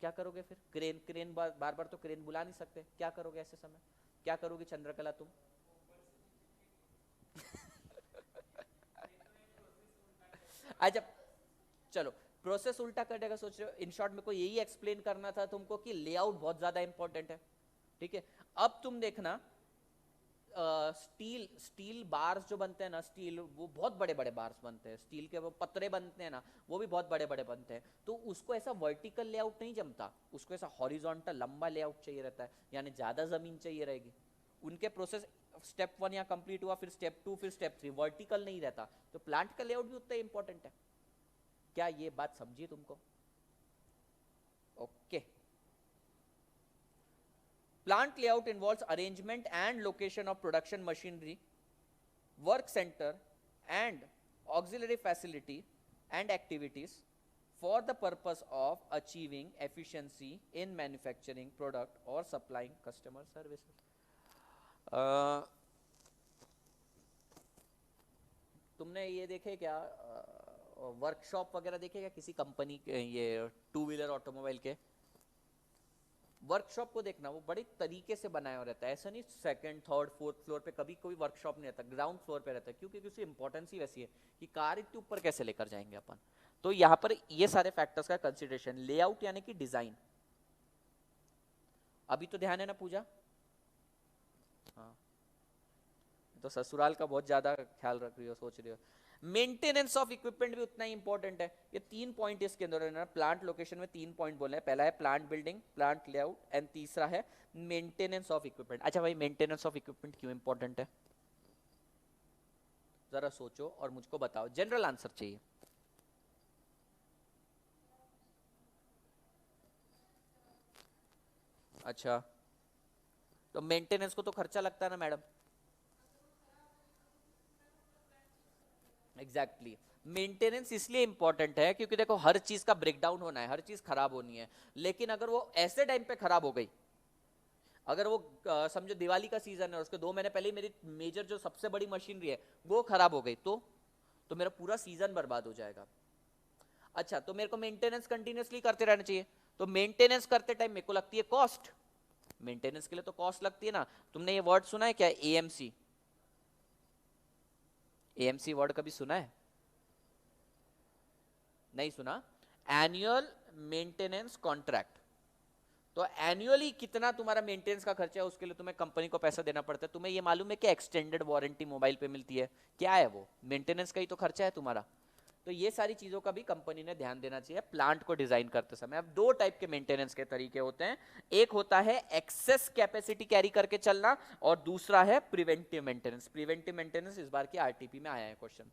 क्या करोगे फिर? क्रेन, क्रेन बार बार तो क्रेन बुला नहीं सकते, क्या करोगे ऐसे समय? क्या करोगे चंद्रकला तुम? अच्छा चलो, प्रोसेस उल्टा करने का सोच रहे हो। इन शॉर्ट मेरे को यही एक्सप्लेन करना था तुमको कि लेआउट बहुत ज्यादा इंपॉर्टेंट है। ठीक है, अब तुम देखना स्टील, स्टील बार्स जो बनते हैं ना, स्टील वो बहुत बड़े बड़े बार्स बनते हैं, स्टील के वो पतरे बनते हैं ना, वो भी बहुत बड़े बड़े बनते हैं। तो उसको ऐसा वर्टिकल लेआउट नहीं जमता, उसको ऐसा हॉरिजॉन्टल लंबा लेआउट चाहिए रहता है, यानी ज्यादा जमीन चाहिए रहेगी। उनके प्रोसेस स्टेप 1 यहाँ कंप्लीट हुआ, फिर स्टेप 2, फिर स्टेप 3, वर्टिकल नहीं रहता। तो प्लांट का लेआउट भी उतना इंपॉर्टेंट है। क्या ये बात समझी तुमको? Okay. Plant layout involves arrangement and location of production machinery, work center, and auxiliary facility and activities for the purpose of achieving efficiency in manufacturing product or supplying customer services. तुमने ये देखे क्या वर्कशॉप वगैरह देखे क्या किसी कंपनी के, ये 2 व्हीलर ऑटोमोबाइल के? वर्कशॉप को देखना, वो बड़े तरीके से बनाया हुआ रहता है, ऐसा नहीं सेकंड थर्ड फोर्थ फ्लोर पे कभी कोई वर्कशॉप नहीं रहता, ग्राउंड फ्लोर पे रहता है, क्योंकि उसकी इंपॉर्टेंस ही वैसी है कि कार इतने ऊपर कैसे लेकर जाएंगे अपन। तो यहाँ पर ये सारे फैक्टर्स का कंसिडरेशन। लेआउट यानी कि डिजाइन। अभी तो ध्यान है ना पूजा? हाँ, तो ससुराल का बहुत ज्यादा ख्याल रख रही हो, सोच रही हो। मेंटेनेंस ऑफ इक्विपमेंट भी उतना ही इंपॉर्टेंट है। ये 3 पॉइंट इसके अंदर है ना, प्लांट लोकेशन में 3 पॉइंट बोले हैं। पहला है plant building, plant layout, and तीसरा है मेंटेनेंस ऑफ इक्विपमेंट। अच्छा भाई मेंटेनेंस ऑफ इक्विपमेंट क्यों इंपॉर्टेंट है? जरा सोचो और मुझको बताओ, जनरल आंसर चाहिए। अच्छा तो मेंटेनेंस को तो खर्चा लगता है ना मैडम? Exactly exactly. मेंटेनेंस इसलिए इंपॉर्टेंट है क्योंकि देखो हर चीज का ब्रेकडाउन होना है, हर चीज खराब होनी है, लेकिन अगर वो ऐसे टाइम पे खराब हो गई, अगर वो समझो दिवाली का सीजन है और उसके 2 महीने पहले ही मेरी मेजर जो सबसे बड़ी मशीनरी है वो खराब हो गई, तो मेरा पूरा सीजन बर्बाद हो जाएगा। अच्छा तो मेरे को मेंटेनेंस कंटिन्यूसली करते रहना चाहिए, तो मेंटेनेंस करते टाइम मेरे को लगती है कॉस्ट। मेंटेनेंस के लिए तो कॉस्ट लगती है ना। तुमने ये वर्ड सुना है क्या, एएमसी? एएमसी वर्ड कभी सुना है? नहीं सुना? Annual maintenance contract. तो एनुअली कितना तुम्हारा मेंटेनेंस का खर्चा है उसके लिए तुम्हें कंपनी को पैसा देना पड़ता है। तुम्हें ये मालूम है कि एक्सटेंडेड वारंटी मोबाइल पे मिलती है? क्या है वो? मेंटेनेंस का ही तो खर्चा है तुम्हारा। तो ये सारी चीजों का भी कंपनी ने ध्यान देना चाहिए प्लांट को डिजाइन करते समय। अब दो टाइप के मेंटेनेंस के तरीके होते हैं, एक होता है एक्सेस कैपेसिटी कैरी करके चलना और दूसरा है प्रिवेंटिव मेंटेनेंस। प्रिवेंटिव मेंटेनेंस इस बार की आरटीपी में आया है क्वेश्चन।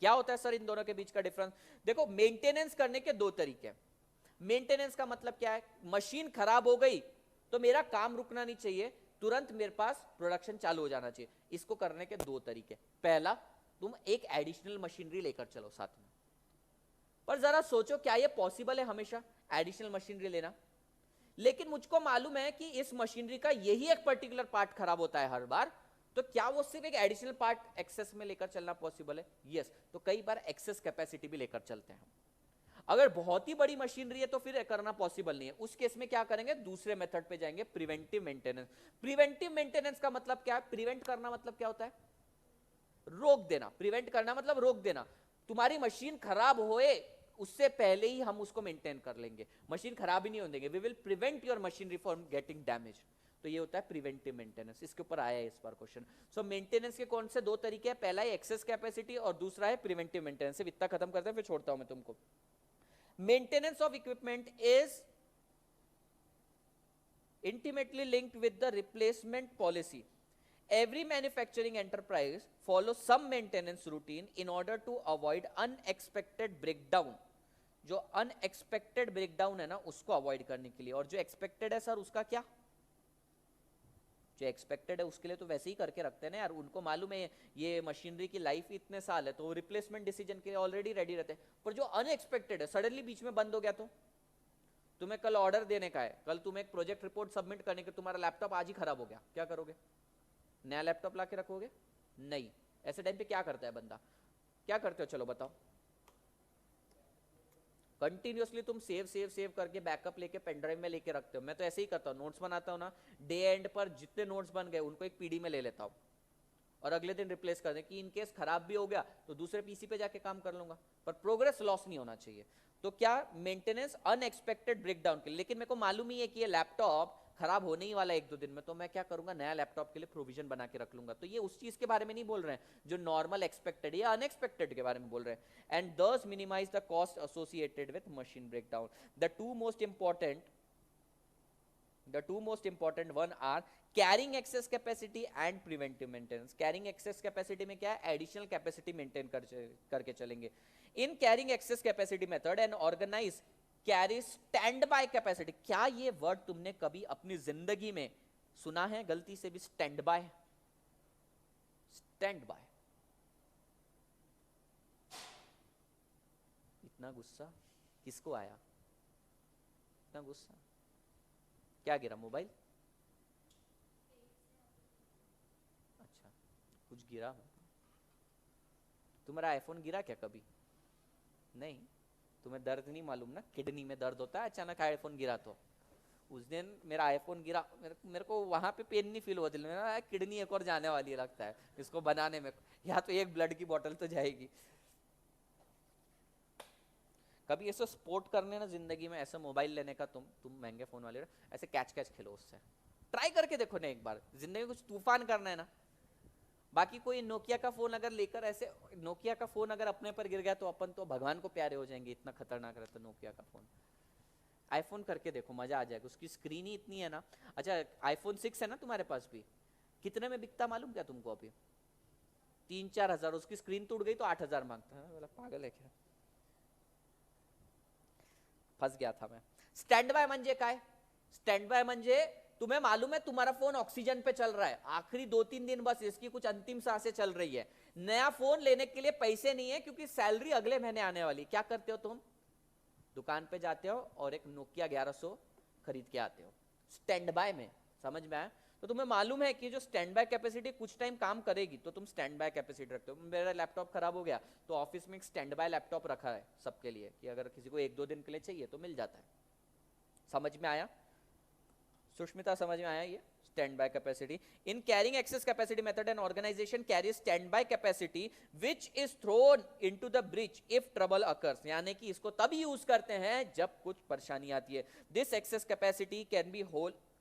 क्या होता है सर इन दोनों के बीच का डिफरेंस? देखो मेंटेनेंस करने के दो तरीके हैं। मेंटेनेंस का मतलब क्या है? मशीन खराब हो गई तो मेरा काम रुकना नहीं चाहिए, तुरंत मेरे पास प्रोडक्शन चालू हो जाना चाहिए। इसको करने के दो तरीके, पहला तुम एक एडिशनल मशीनरी लेकर चलो साथ में। पर जरा सोचो क्या यह पॉसिबल है हमेशा एडिशनल मशीनरी लेना? लेकिन मुझको मालूम है कि इस मशीनरी का यही एक पर्टिकुलर पार्ट खराब होता है हर बार, तो क्या वो सिर्फ एक एडिशनल पार्ट एक्सेस में लेकर चलना पॉसिबल है? यस। तो कई बार एक्सेस कैपेसिटी भी लेकर चलते हैं। अगर बहुत ही बड़ी मशीनरी है तो फिर करना पॉसिबल नहीं है, उस केस में क्या करेंगे? दूसरे मेथड पे जाएंगे, प्रिवेंटिव मेंटेनेंस। प्रिवेंटिव मेंटेनेंस का मतलब क्या है? प्रिवेंट करना मतलब क्या होता है? रोक देना। प्रिवेंट करना मतलब रोक देना। तुम्हारी मशीन खराब होए उससे पहले ही हम उसको मेंटेन कर लेंगे, मशीन खराब ही नहीं होने देंगे। We will prevent your machinery from getting damage. तो ये होता है प्रिवेंटिव मेंटेनेंस। इसके ऊपर आया है इस बार क्वेश्चन। सो मेंटेनेंस के कौन से दो तरीके हैं? पहला है एक्सेस कैपेसिटी और दूसरा है प्रिवेंटिव मेंटेनेंस। सिर्फ इतना खत्म करते हैं फिर छोड़ता हूं मैं तुमको। Maintenance of equipment is intimately linked with the replacement policy. Every manufacturing enterprise follows some maintenance routine in order to avoid unexpected breakdown. जो अनएक्सपेक्टेड ब्रेकडाउन है ना उसको अवॉइड करने के लिए, और जो एक्सपेक्टेड है सर उसका क्या? जो एक्सपेक्टेड है उसके लिए तो वैसे ही करके रखते हैं ना यार, उनको मालूम है ये मशीनरी की लाइफ इतने साल है, तो रिप्लेसमेंट डिसीजन के लिए ऑलरेडी रेडी रहते हैं। पर जो अनएक्सपेक्टेड है, सडनली बीच में बंद हो गया, तो तुम्हें कल ऑर्डर देने का है, कल तुम्हें एक प्रोजेक्ट रिपोर्ट सबमिट करने के, तुम्हारा लैपटॉप आज ही खराब हो गया, क्या करोगे? नया लैपटॉप ला के रखोगे? नहीं। ऐसे टाइम पे क्या करता है बंदा? क्या करते हो चलो बताओ? कंटिन्यूअसली तुम सेव करके बैकअप लेके पेन ड्राइव में लेके रखते हो। मैं तो ऐसे ही करता हूँ, नोट्स बनाता हूँ ना, डे एंड पर जितने नोट्स बन गए उनको एक पीडी में ले लेता हूँ और अगले दिन रिप्लेस कर दें कि इनकेस खराब भी हो गया तो दूसरे पीसी पे जाके काम कर लूंगा, पर प्रोग्रेस लॉस नहीं होना चाहिए। तो क्या मेंटेनेंस अनएक्सपेक्टेड ब्रेकडाउन के लिए, लेकिन मेरे को मालूम ही है कि ये लैपटॉप खराब होने ही वाला है एक दो दिन में, तो मैं क्या करूंगा? नया लैपटॉप के लिए प्रोविजन बना के रख लूंगा। तो ये उस चीज के बारे में नहीं बोल रहे हैं जो नॉर्मल एक्सपेक्टेड या अनएक्सपेक्टेड के बारे में बोल रहे हैं। And thus minimise the cost associated with machine breakdown. The two most important one are carrying excess capacity and preventive maintenance. carrying excess capacity में क्या है? एडिशनल कैपेसिटी मेंटेन करके चलेंगे। इन carrying excess capacity method and organize carry stand by capacity. क्या ये वर्ड तुमने कभी अपनी जिंदगी में सुना है गलती से भी? Stand by, stand by. इतना गुस्सा किसको आया? इतना गुस्सा क्या गिरा? मोबाइल? अच्छा, कुछ गिरा? तुम्हारा आईफोन गिरा क्या कभी? नहीं। तुम्हें दर्द नहीं मालूम ना, किडनी में दर्द होता है अचानक आईफोन गिरा तो। उस दिन मेरा आईफोन गिरा, मेरे को वहां पे पेन नहीं फील हुआ दिल में, किडनी एक और जाने वाली है लगता है इसको बनाने में, या तो एक ब्लड की बोतल तो जाएगी। कभी ऐसा स्पोर्ट करने ना जिंदगी में, ऐसा मोबाइल लेने का, तुम महंगे फोन वाले ऐसे कैच खेलो उससे, ट्राई करके देखो ना एक बार, जिंदगी में कुछ तूफान करना है ना। बाकी कोई नोकिया का फोन अगर लेकर ऐसे, नोकिया का फोन अगर अपने पर गिर गया तो अपन तो भगवान को प्यारे हो जाएंगे, इतना खतरनाक रहता है नोकिया का फोन। आईफोन करके देखो, मजा आ जाएगा, उसकी स्क्रीन ही इतनी है ना। अच्छा आईफोन 6 है ना तुम्हारे पास भी, कितने में बिकता मालूम क्या तुमको? अभी 3-4 हजार, उसकी स्क्रीन टूट गई तो 8 हजार मांगता है। बोला पागल है क्या? फंस गया था मैं। स्टैंड बाय म्हणजे काय? स्टैंड बाय म्हणजे तुम्हें मालूम है तुम्हारा फोन ऑक्सीजन पे चल रहा है, आखिरी 2-3 दिन बस इसकी कुछ अंतिम सांसें चल रही है, नया फोन लेने के लिए पैसे नहीं है क्योंकि सैलरी अगले महीने आने वाली। क्या करते हो तुम? दुकान पे जाते हो और एक नोकिया 1100 खरीद के आते हो स्टैंड बाय में। समझ में आया? तो तुम्हें मालूम है कि जो स्टैंड बाय कैपेसिटी कुछ टाइम काम करेगी, तो तुम स्टैंड बाय कैपेसिटी रखते हो। मेरा लैपटॉप खराब हो गया तो ऑफिस में एक स्टैंड बाय लैपटॉप रखा है सबके लिए कि अगर किसी को 1-2 दिन के लिए चाहिए तो मिल जाता है। समझ में आया? सुष्मिता समझ में आया? ये stand by capacity. In carrying excess capacity method and organisation carry stand by capacity which is thrown into the bridge if trouble occurs. यानी कि इसको तभी यूज करते हैं जब कुछ परेशानी आती है। This excess capacity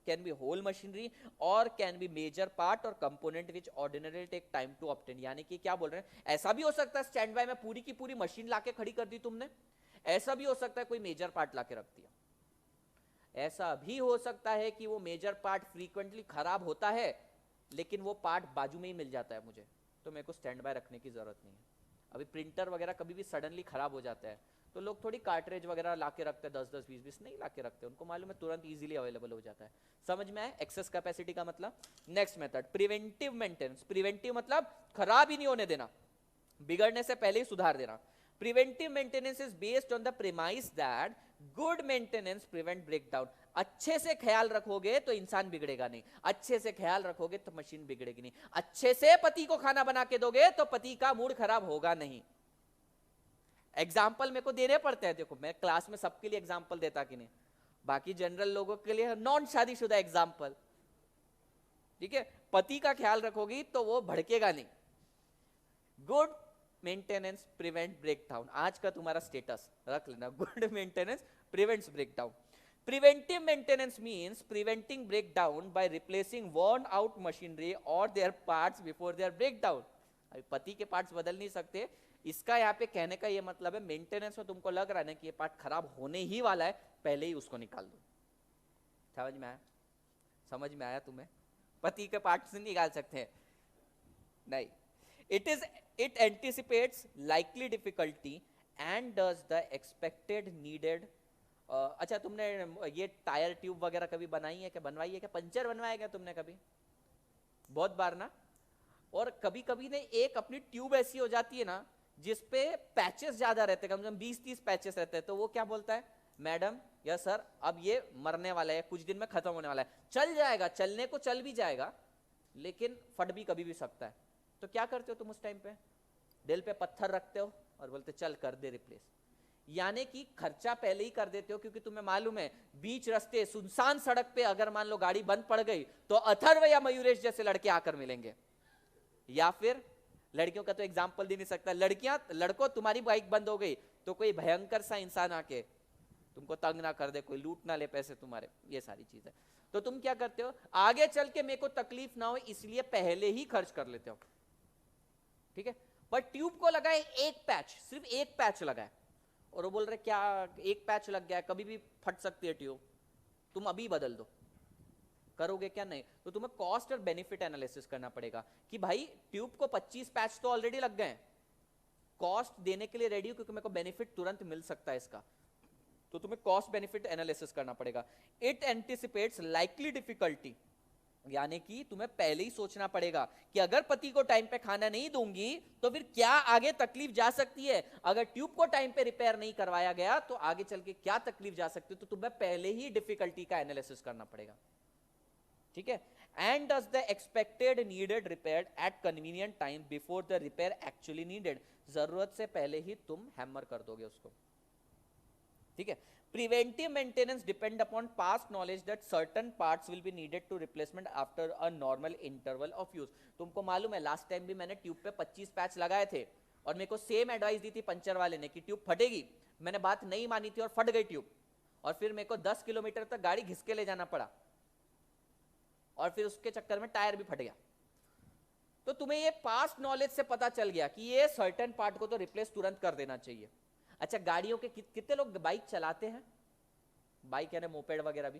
can be whole machinery or can be major part or component which ordinary take time to obtain. यानी कि क्या बोल रहे हैं, ऐसा भी हो सकता है स्टैंड बाय में पूरी की पूरी मशीन लाके खड़ी कर दी तुमने, ऐसा भी हो सकता है कोई मेजर पार्ट लाके रख दिया, ऐसा भी हो सकता है कि वो मेजर पार्ट फ्रीक्वेंटली खराब होता है लेकिन वो पार्ट बाजू में ही मिल जाता है मुझे, तो मेरे को स्टैंड बाय रखने की जरूरत नहीं है। अभी प्रिंटर वगैरह कभी भी सडनली खराब हो जाता है तो लोग थोड़ी कार्ट्रेज वगैरह लाके रखते हैं, 10-10 20-20 नहीं लाके रखते, उनको मालूम है तुरंत इजीली अवेलेबल हो जाता है। समझ में आया एक्सेस कैपेसिटी का मतलब। Next method preventive maintenance. Preventive मतलब खराब ही नहीं होने देना, बिगड़ने से पहले ही सुधार देना। Preventive maintenance is based on the premise that good maintenance prevent breakdown. अच्छे से ख्याल रखोगे तो इंसान बिगड़ेगा नहीं, अच्छे से ख्याल रखोगे तो मशीन बिगड़ेगी नहीं, अच्छे से पति को खाना बना के दोगे तो पति का मूड खराब होगा नहीं। एग्जाम्पल मेरे को देने पड़ते हैं, देखो मैं क्लास में सबके लिए एग्जाम्पल देता कि नहीं, बाकी जनरल लोगों के लिए नॉन शादीशुदा एग्जाम्पल, ठीक है। पति का ख्याल रखोगी तो वो भड़केगा नहीं। गुड मेंटेनेंस प्रिवेंट ब्रेकडाउन, आज का तुम्हारा स्टेटस रख लेना, good maintenance prevents breakdown. Preventive maintenance means preventing breakdown by replacing worn out machinery और their parts before their breakdown. अभी पति के पार्ट्स बदल नहीं सकते, इसका यहाँ पे कहने का ये मतलब है मेंटेनेंस में तुमको लग रहा है ना कि ये पार्ट खराब होने ही वाला है, पहले ही उसको निकाल दो। समझ में आया? समझ में आया तुम्हें? पति के पार्ट्स निकाल सकते हैं नहीं। It anticipates likely difficulty and does the expected needed। अच्छा तुमने ये टायर ट्यूब वगैरह कभी बनाई है क्या, बनवाई है क्या, पंचर बनवाया क्या तुमने कभी? बहुत बार ना। और कभी कभी ने एक अपनी ट्यूब ऐसी हो जाती है ना जिसपे पैचेस ज्यादा रहते हैं, कम से कम 20-30 पैचेस रहते हैं, तो वो क्या बोलता है, मैडम या सर अब ये मरने वाला है, कुछ दिन में खत्म होने वाला है, चल जाएगा, चलने को चल भी जाएगा लेकिन फट भी कभी भी सकता है। तो क्या करते हो तुम उस टाइम पे, दिल पे पत्थर रखते हो और बोलते चल कर दे रिप्लेस। यानी कि खर्चा पहले ही कर देते हो क्योंकि तुम्हें मालूम है बीच रास्ते सुनसान सड़क पे अगर मान लो गाड़ी बंद पड़ गई तो अथर्व या मयूरेश जैसे लड़के आकर मिलेंगे, या फिर लड़कियों का तो एग्जाम्पल दे नहीं सकता, लड़कियां लड़कों तुम्हारी बाइक बंद हो गई तो कोई भयंकर सा इंसान आके तुमको तंग ना कर दे, कोई लूट ना ले पैसे तुम्हारे, ये सारी चीजें। तो तुम क्या करते हो, आगे चल के मेरे को तकलीफ ना हो इसलिए पहले ही खर्च कर लेते हो, ठीक है। पर ट्यूब को लगा है एक पैच, सिर्फ एक पैच लगा है और वो बोल रहे क्या एक पैच लग गया है, कभी भी फट सकती है ट्यूब, तुम अभी बदल दो, करोगे क्या? नहीं। तो तुम्हें कॉस्ट और बेनिफिट एनालिसिस करना पड़ेगा कि भाई ट्यूब को 25 पैच तो ऑलरेडी लग गए, कॉस्ट देने के लिए रेडी हो क्योंकि मेरे को बेनिफिट तुरंत मिल सकता है इसका, तो तुम्हें कॉस्ट बेनिफिट एनालिसिस करना पड़ेगा। इट एंटिसिपेट्स लाइकली डिफिकल्टी, यानी कि तुम्हें पहले ही सोचना पड़ेगा कि अगर पति को टाइम पे खाना नहीं दूंगी तो फिर क्या आगे तकलीफ जा सकती है, अगर ट्यूब को टाइम पे रिपेयर नहीं करवाया गया तो आगे चल के क्या तकलीफ जा सकती है, तो तुम्हें पहले ही डिफिकल्टी का एनालिसिस करना पड़ेगा, ठीक है। And does the expected needed repair at convenient time before the repair actually needed, जरूरत से पहले ही तुम हैमर कर दोगे उसको, ठीक है। Preventive maintenance depend upon past knowledge that certain parts will be needed to replacement after a normal interval of use. तुमको मालूम है लास्ट टाइम भी मैंने ट्यूब पे 25 पैच लगाए थे और मेरे को सेम एडवाइस दी थी पंचर वाले ने कि ट्यूब फटेगी, मैंने बात नहीं मानी थी और फट गई ट्यूब, और फिर मेरे को 10 किलोमीटर तक गाड़ी घिस के ले जाना पड़ा और फिर उसके चक्कर में टायर भी फट गया। तो तुम्हें ये पास्ट नॉलेज से पता चल गया कि ये सर्टेन पार्ट को तो रिप्लेस तुरंत कर देना चाहिए। अच्छा गाड़ियों के कितने लोग बाइक चलाते हैं, बाइक यानी मोपेड वगैरह भी,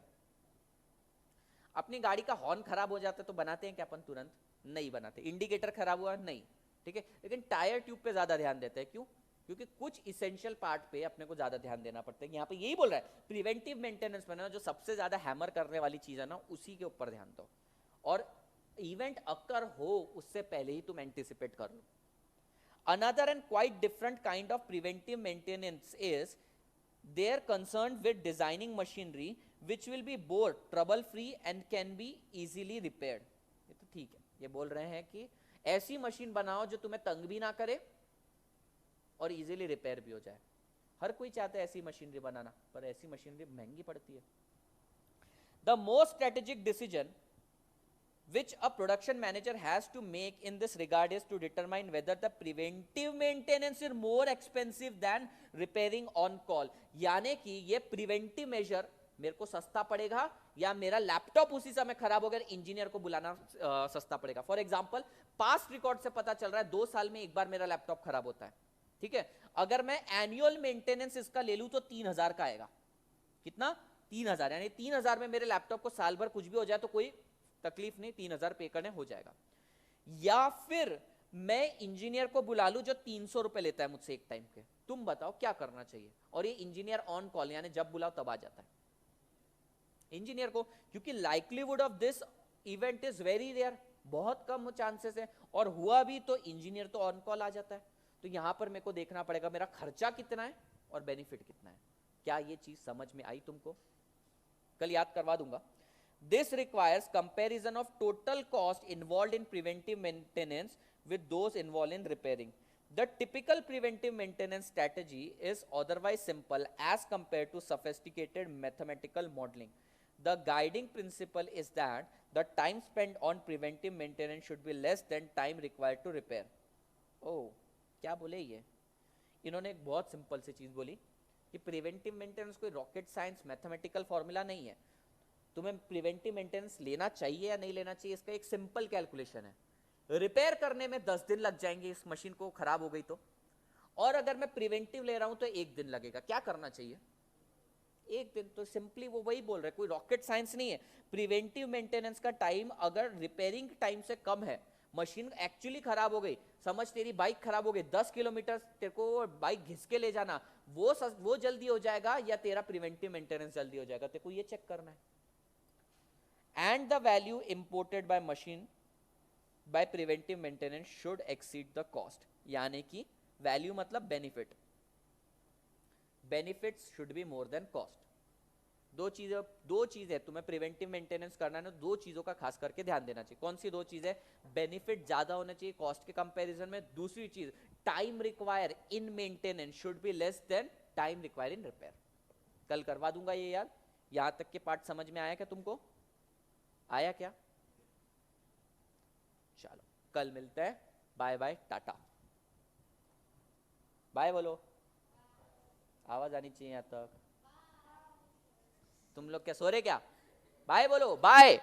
अपनी गाड़ी का हॉर्न खराब हो जाता है तो बनाते हैं क्या अपन तुरंत? नहीं बनाते। इंडिकेटर खराब हुआ नहीं, ठीक है, लेकिन टायर ट्यूब पे ज्यादा ध्यान देते हैं, क्यों? क्योंकि कुछ इसेंशियल पार्ट पे अपने को ज्यादा ध्यान देना पड़ता है। यहाँ पे यही बोल रहा है प्रिवेंटिव मेंटेनेंस में ना जो सबसे ज्यादा हैमर करने वाली चीज है ना उसी के ऊपर ध्यान दो, और इवेंट अकर हो उससे पहले ही तुम एंटिसिपेट कर लो। Another and quite different kind of preventive maintenance is they're concerned with designing machinery which will be both trouble free and can be easily repaired। ये तो ठीक है, ये बोल रहे हैं कि ऐसी मशीन बनाओ जो तुम्हें तंग भी ना करे और इजीली रिपेयर भी हो जाए। हर कोई चाहता है ऐसी मशीनरी बनाना, पर ऐसी मशीनरी महंगी पड़ती है। The most strategic decision which a production manager has to make in this regard is to determine whether the preventive maintenance is more expensive than repairing on call। यानी कि ये preventive measure मेरे को सस्ता पड़ेगा या मेरा लैपटॉप उसी समय खराब हो गया, इंजीनियर को बुलाना सस्ता पड़ेगा। फॉर एग्जांपल पास्ट रिकॉर्ड से पता चल रहा है 2 साल में एक बार मेरा लैपटॉप खराब होता है, ठीक है। अगर मैं एनुअल मेंटेनेंस इसका ले लूं तो 3000 का आएगा। कितना? 3000। यानी 3000 में मेरे लैपटॉप को साल भर कुछ भी हो जाए तो कोई तकलीफ नहीं, 3000 पे करने हो जाएगा। या फिर मैं इंजीनियर को बुला लूं जो 300 रुपए लेता है मुझसे एक टाइम के। तुम बताओ क्या करना चाहिए? और ये इंजीनियर ऑन कॉल, यानी जब बुलाओ तब आ जाता है इंजीनियर को, क्योंकि likelihood of this event is very rare, बहुत कम चांसेस है, और हुआ भी तो इंजीनियर तो ऑन कॉल आ जाता है। तो यहां पर मेरे को देखना पड़ेगा मेरा खर्चा कितना है और बेनिफिट कितना है। क्या ये चीज समझ में आई तुमको? कल याद करवा दूंगा। This requires comparison of total cost involved in preventive maintenance with those involved in repairing. The typical preventive maintenance strategy is otherwise simple as compared to sophisticated mathematical modeling. The guiding principle is that the time spent on preventive maintenance should be less than time required to repair. Oh, क्या बोले ये? इन्होंने एक बहुत सिंपल सी चीज बोली कि प्रिवेंटिव मेंटेनेंस कोई रॉकेट साइंस मैथमेटिकल फॉर्मूला नहीं है। तुम्हें प्रिवेंटिव मेंटेनेंस लेना चाहिए या नहीं लेना चाहिए, इसका एक सिंपल कैलकुलेशन है। रिपेयर करने में 10 दिन लग जाएंगे इस मशीन को खराब हो गई तो, और अगर मैं प्रिवेंटिव ले रहा हूं तो 1 दिन लगेगा। क्या करना चाहिए? 1 दिन। तो सिंपली वो वही बोल रहे, कोई रॉकेट साइंस नहीं है। प्रिवेंटिव मेंटेनेंस का टाइम अगर रिपेयरिंग टाइम से कम है, मशीन एक्चुअली खराब हो गई, समझ तेरी बाइक खराब हो गई, 10 किलोमीटर तेरे को बाइक घिस के ले जाना, वो जल्दी हो जाएगा या तेरा प्रिवेंटिव मेंटेनेंस जल्दी हो जाएगा, तेरे को ये चेक करना है। And the value imported by machine by preventive maintenance should exceed the cost. यानी कि वैल्यू मतलब benefit, benefits should be more than cost. दो चीज है, तुम्हें प्रिवेंटिव मेंटेनेंस करना है ना, 2 चीजों का खास करके ध्यान देना चाहिए। कौन सी 2 चीज है? बेनिफिट ज्यादा होना चाहिए कॉस्ट के कंपैरिजन में। दूसरी चीज, time require in maintenance should be less than time require in repair. कल करवा दूंगा ये याद। यहां तक के पार्ट समझ में आया क्या तुमको? आया क्या? चलो कल मिलते हैं। Bye bye, Tata. बाय बोलो, आवाज आनी चाहिए यहां तक। तुम लोग क्या सो रहे क्या? बाय बोलो, बाय।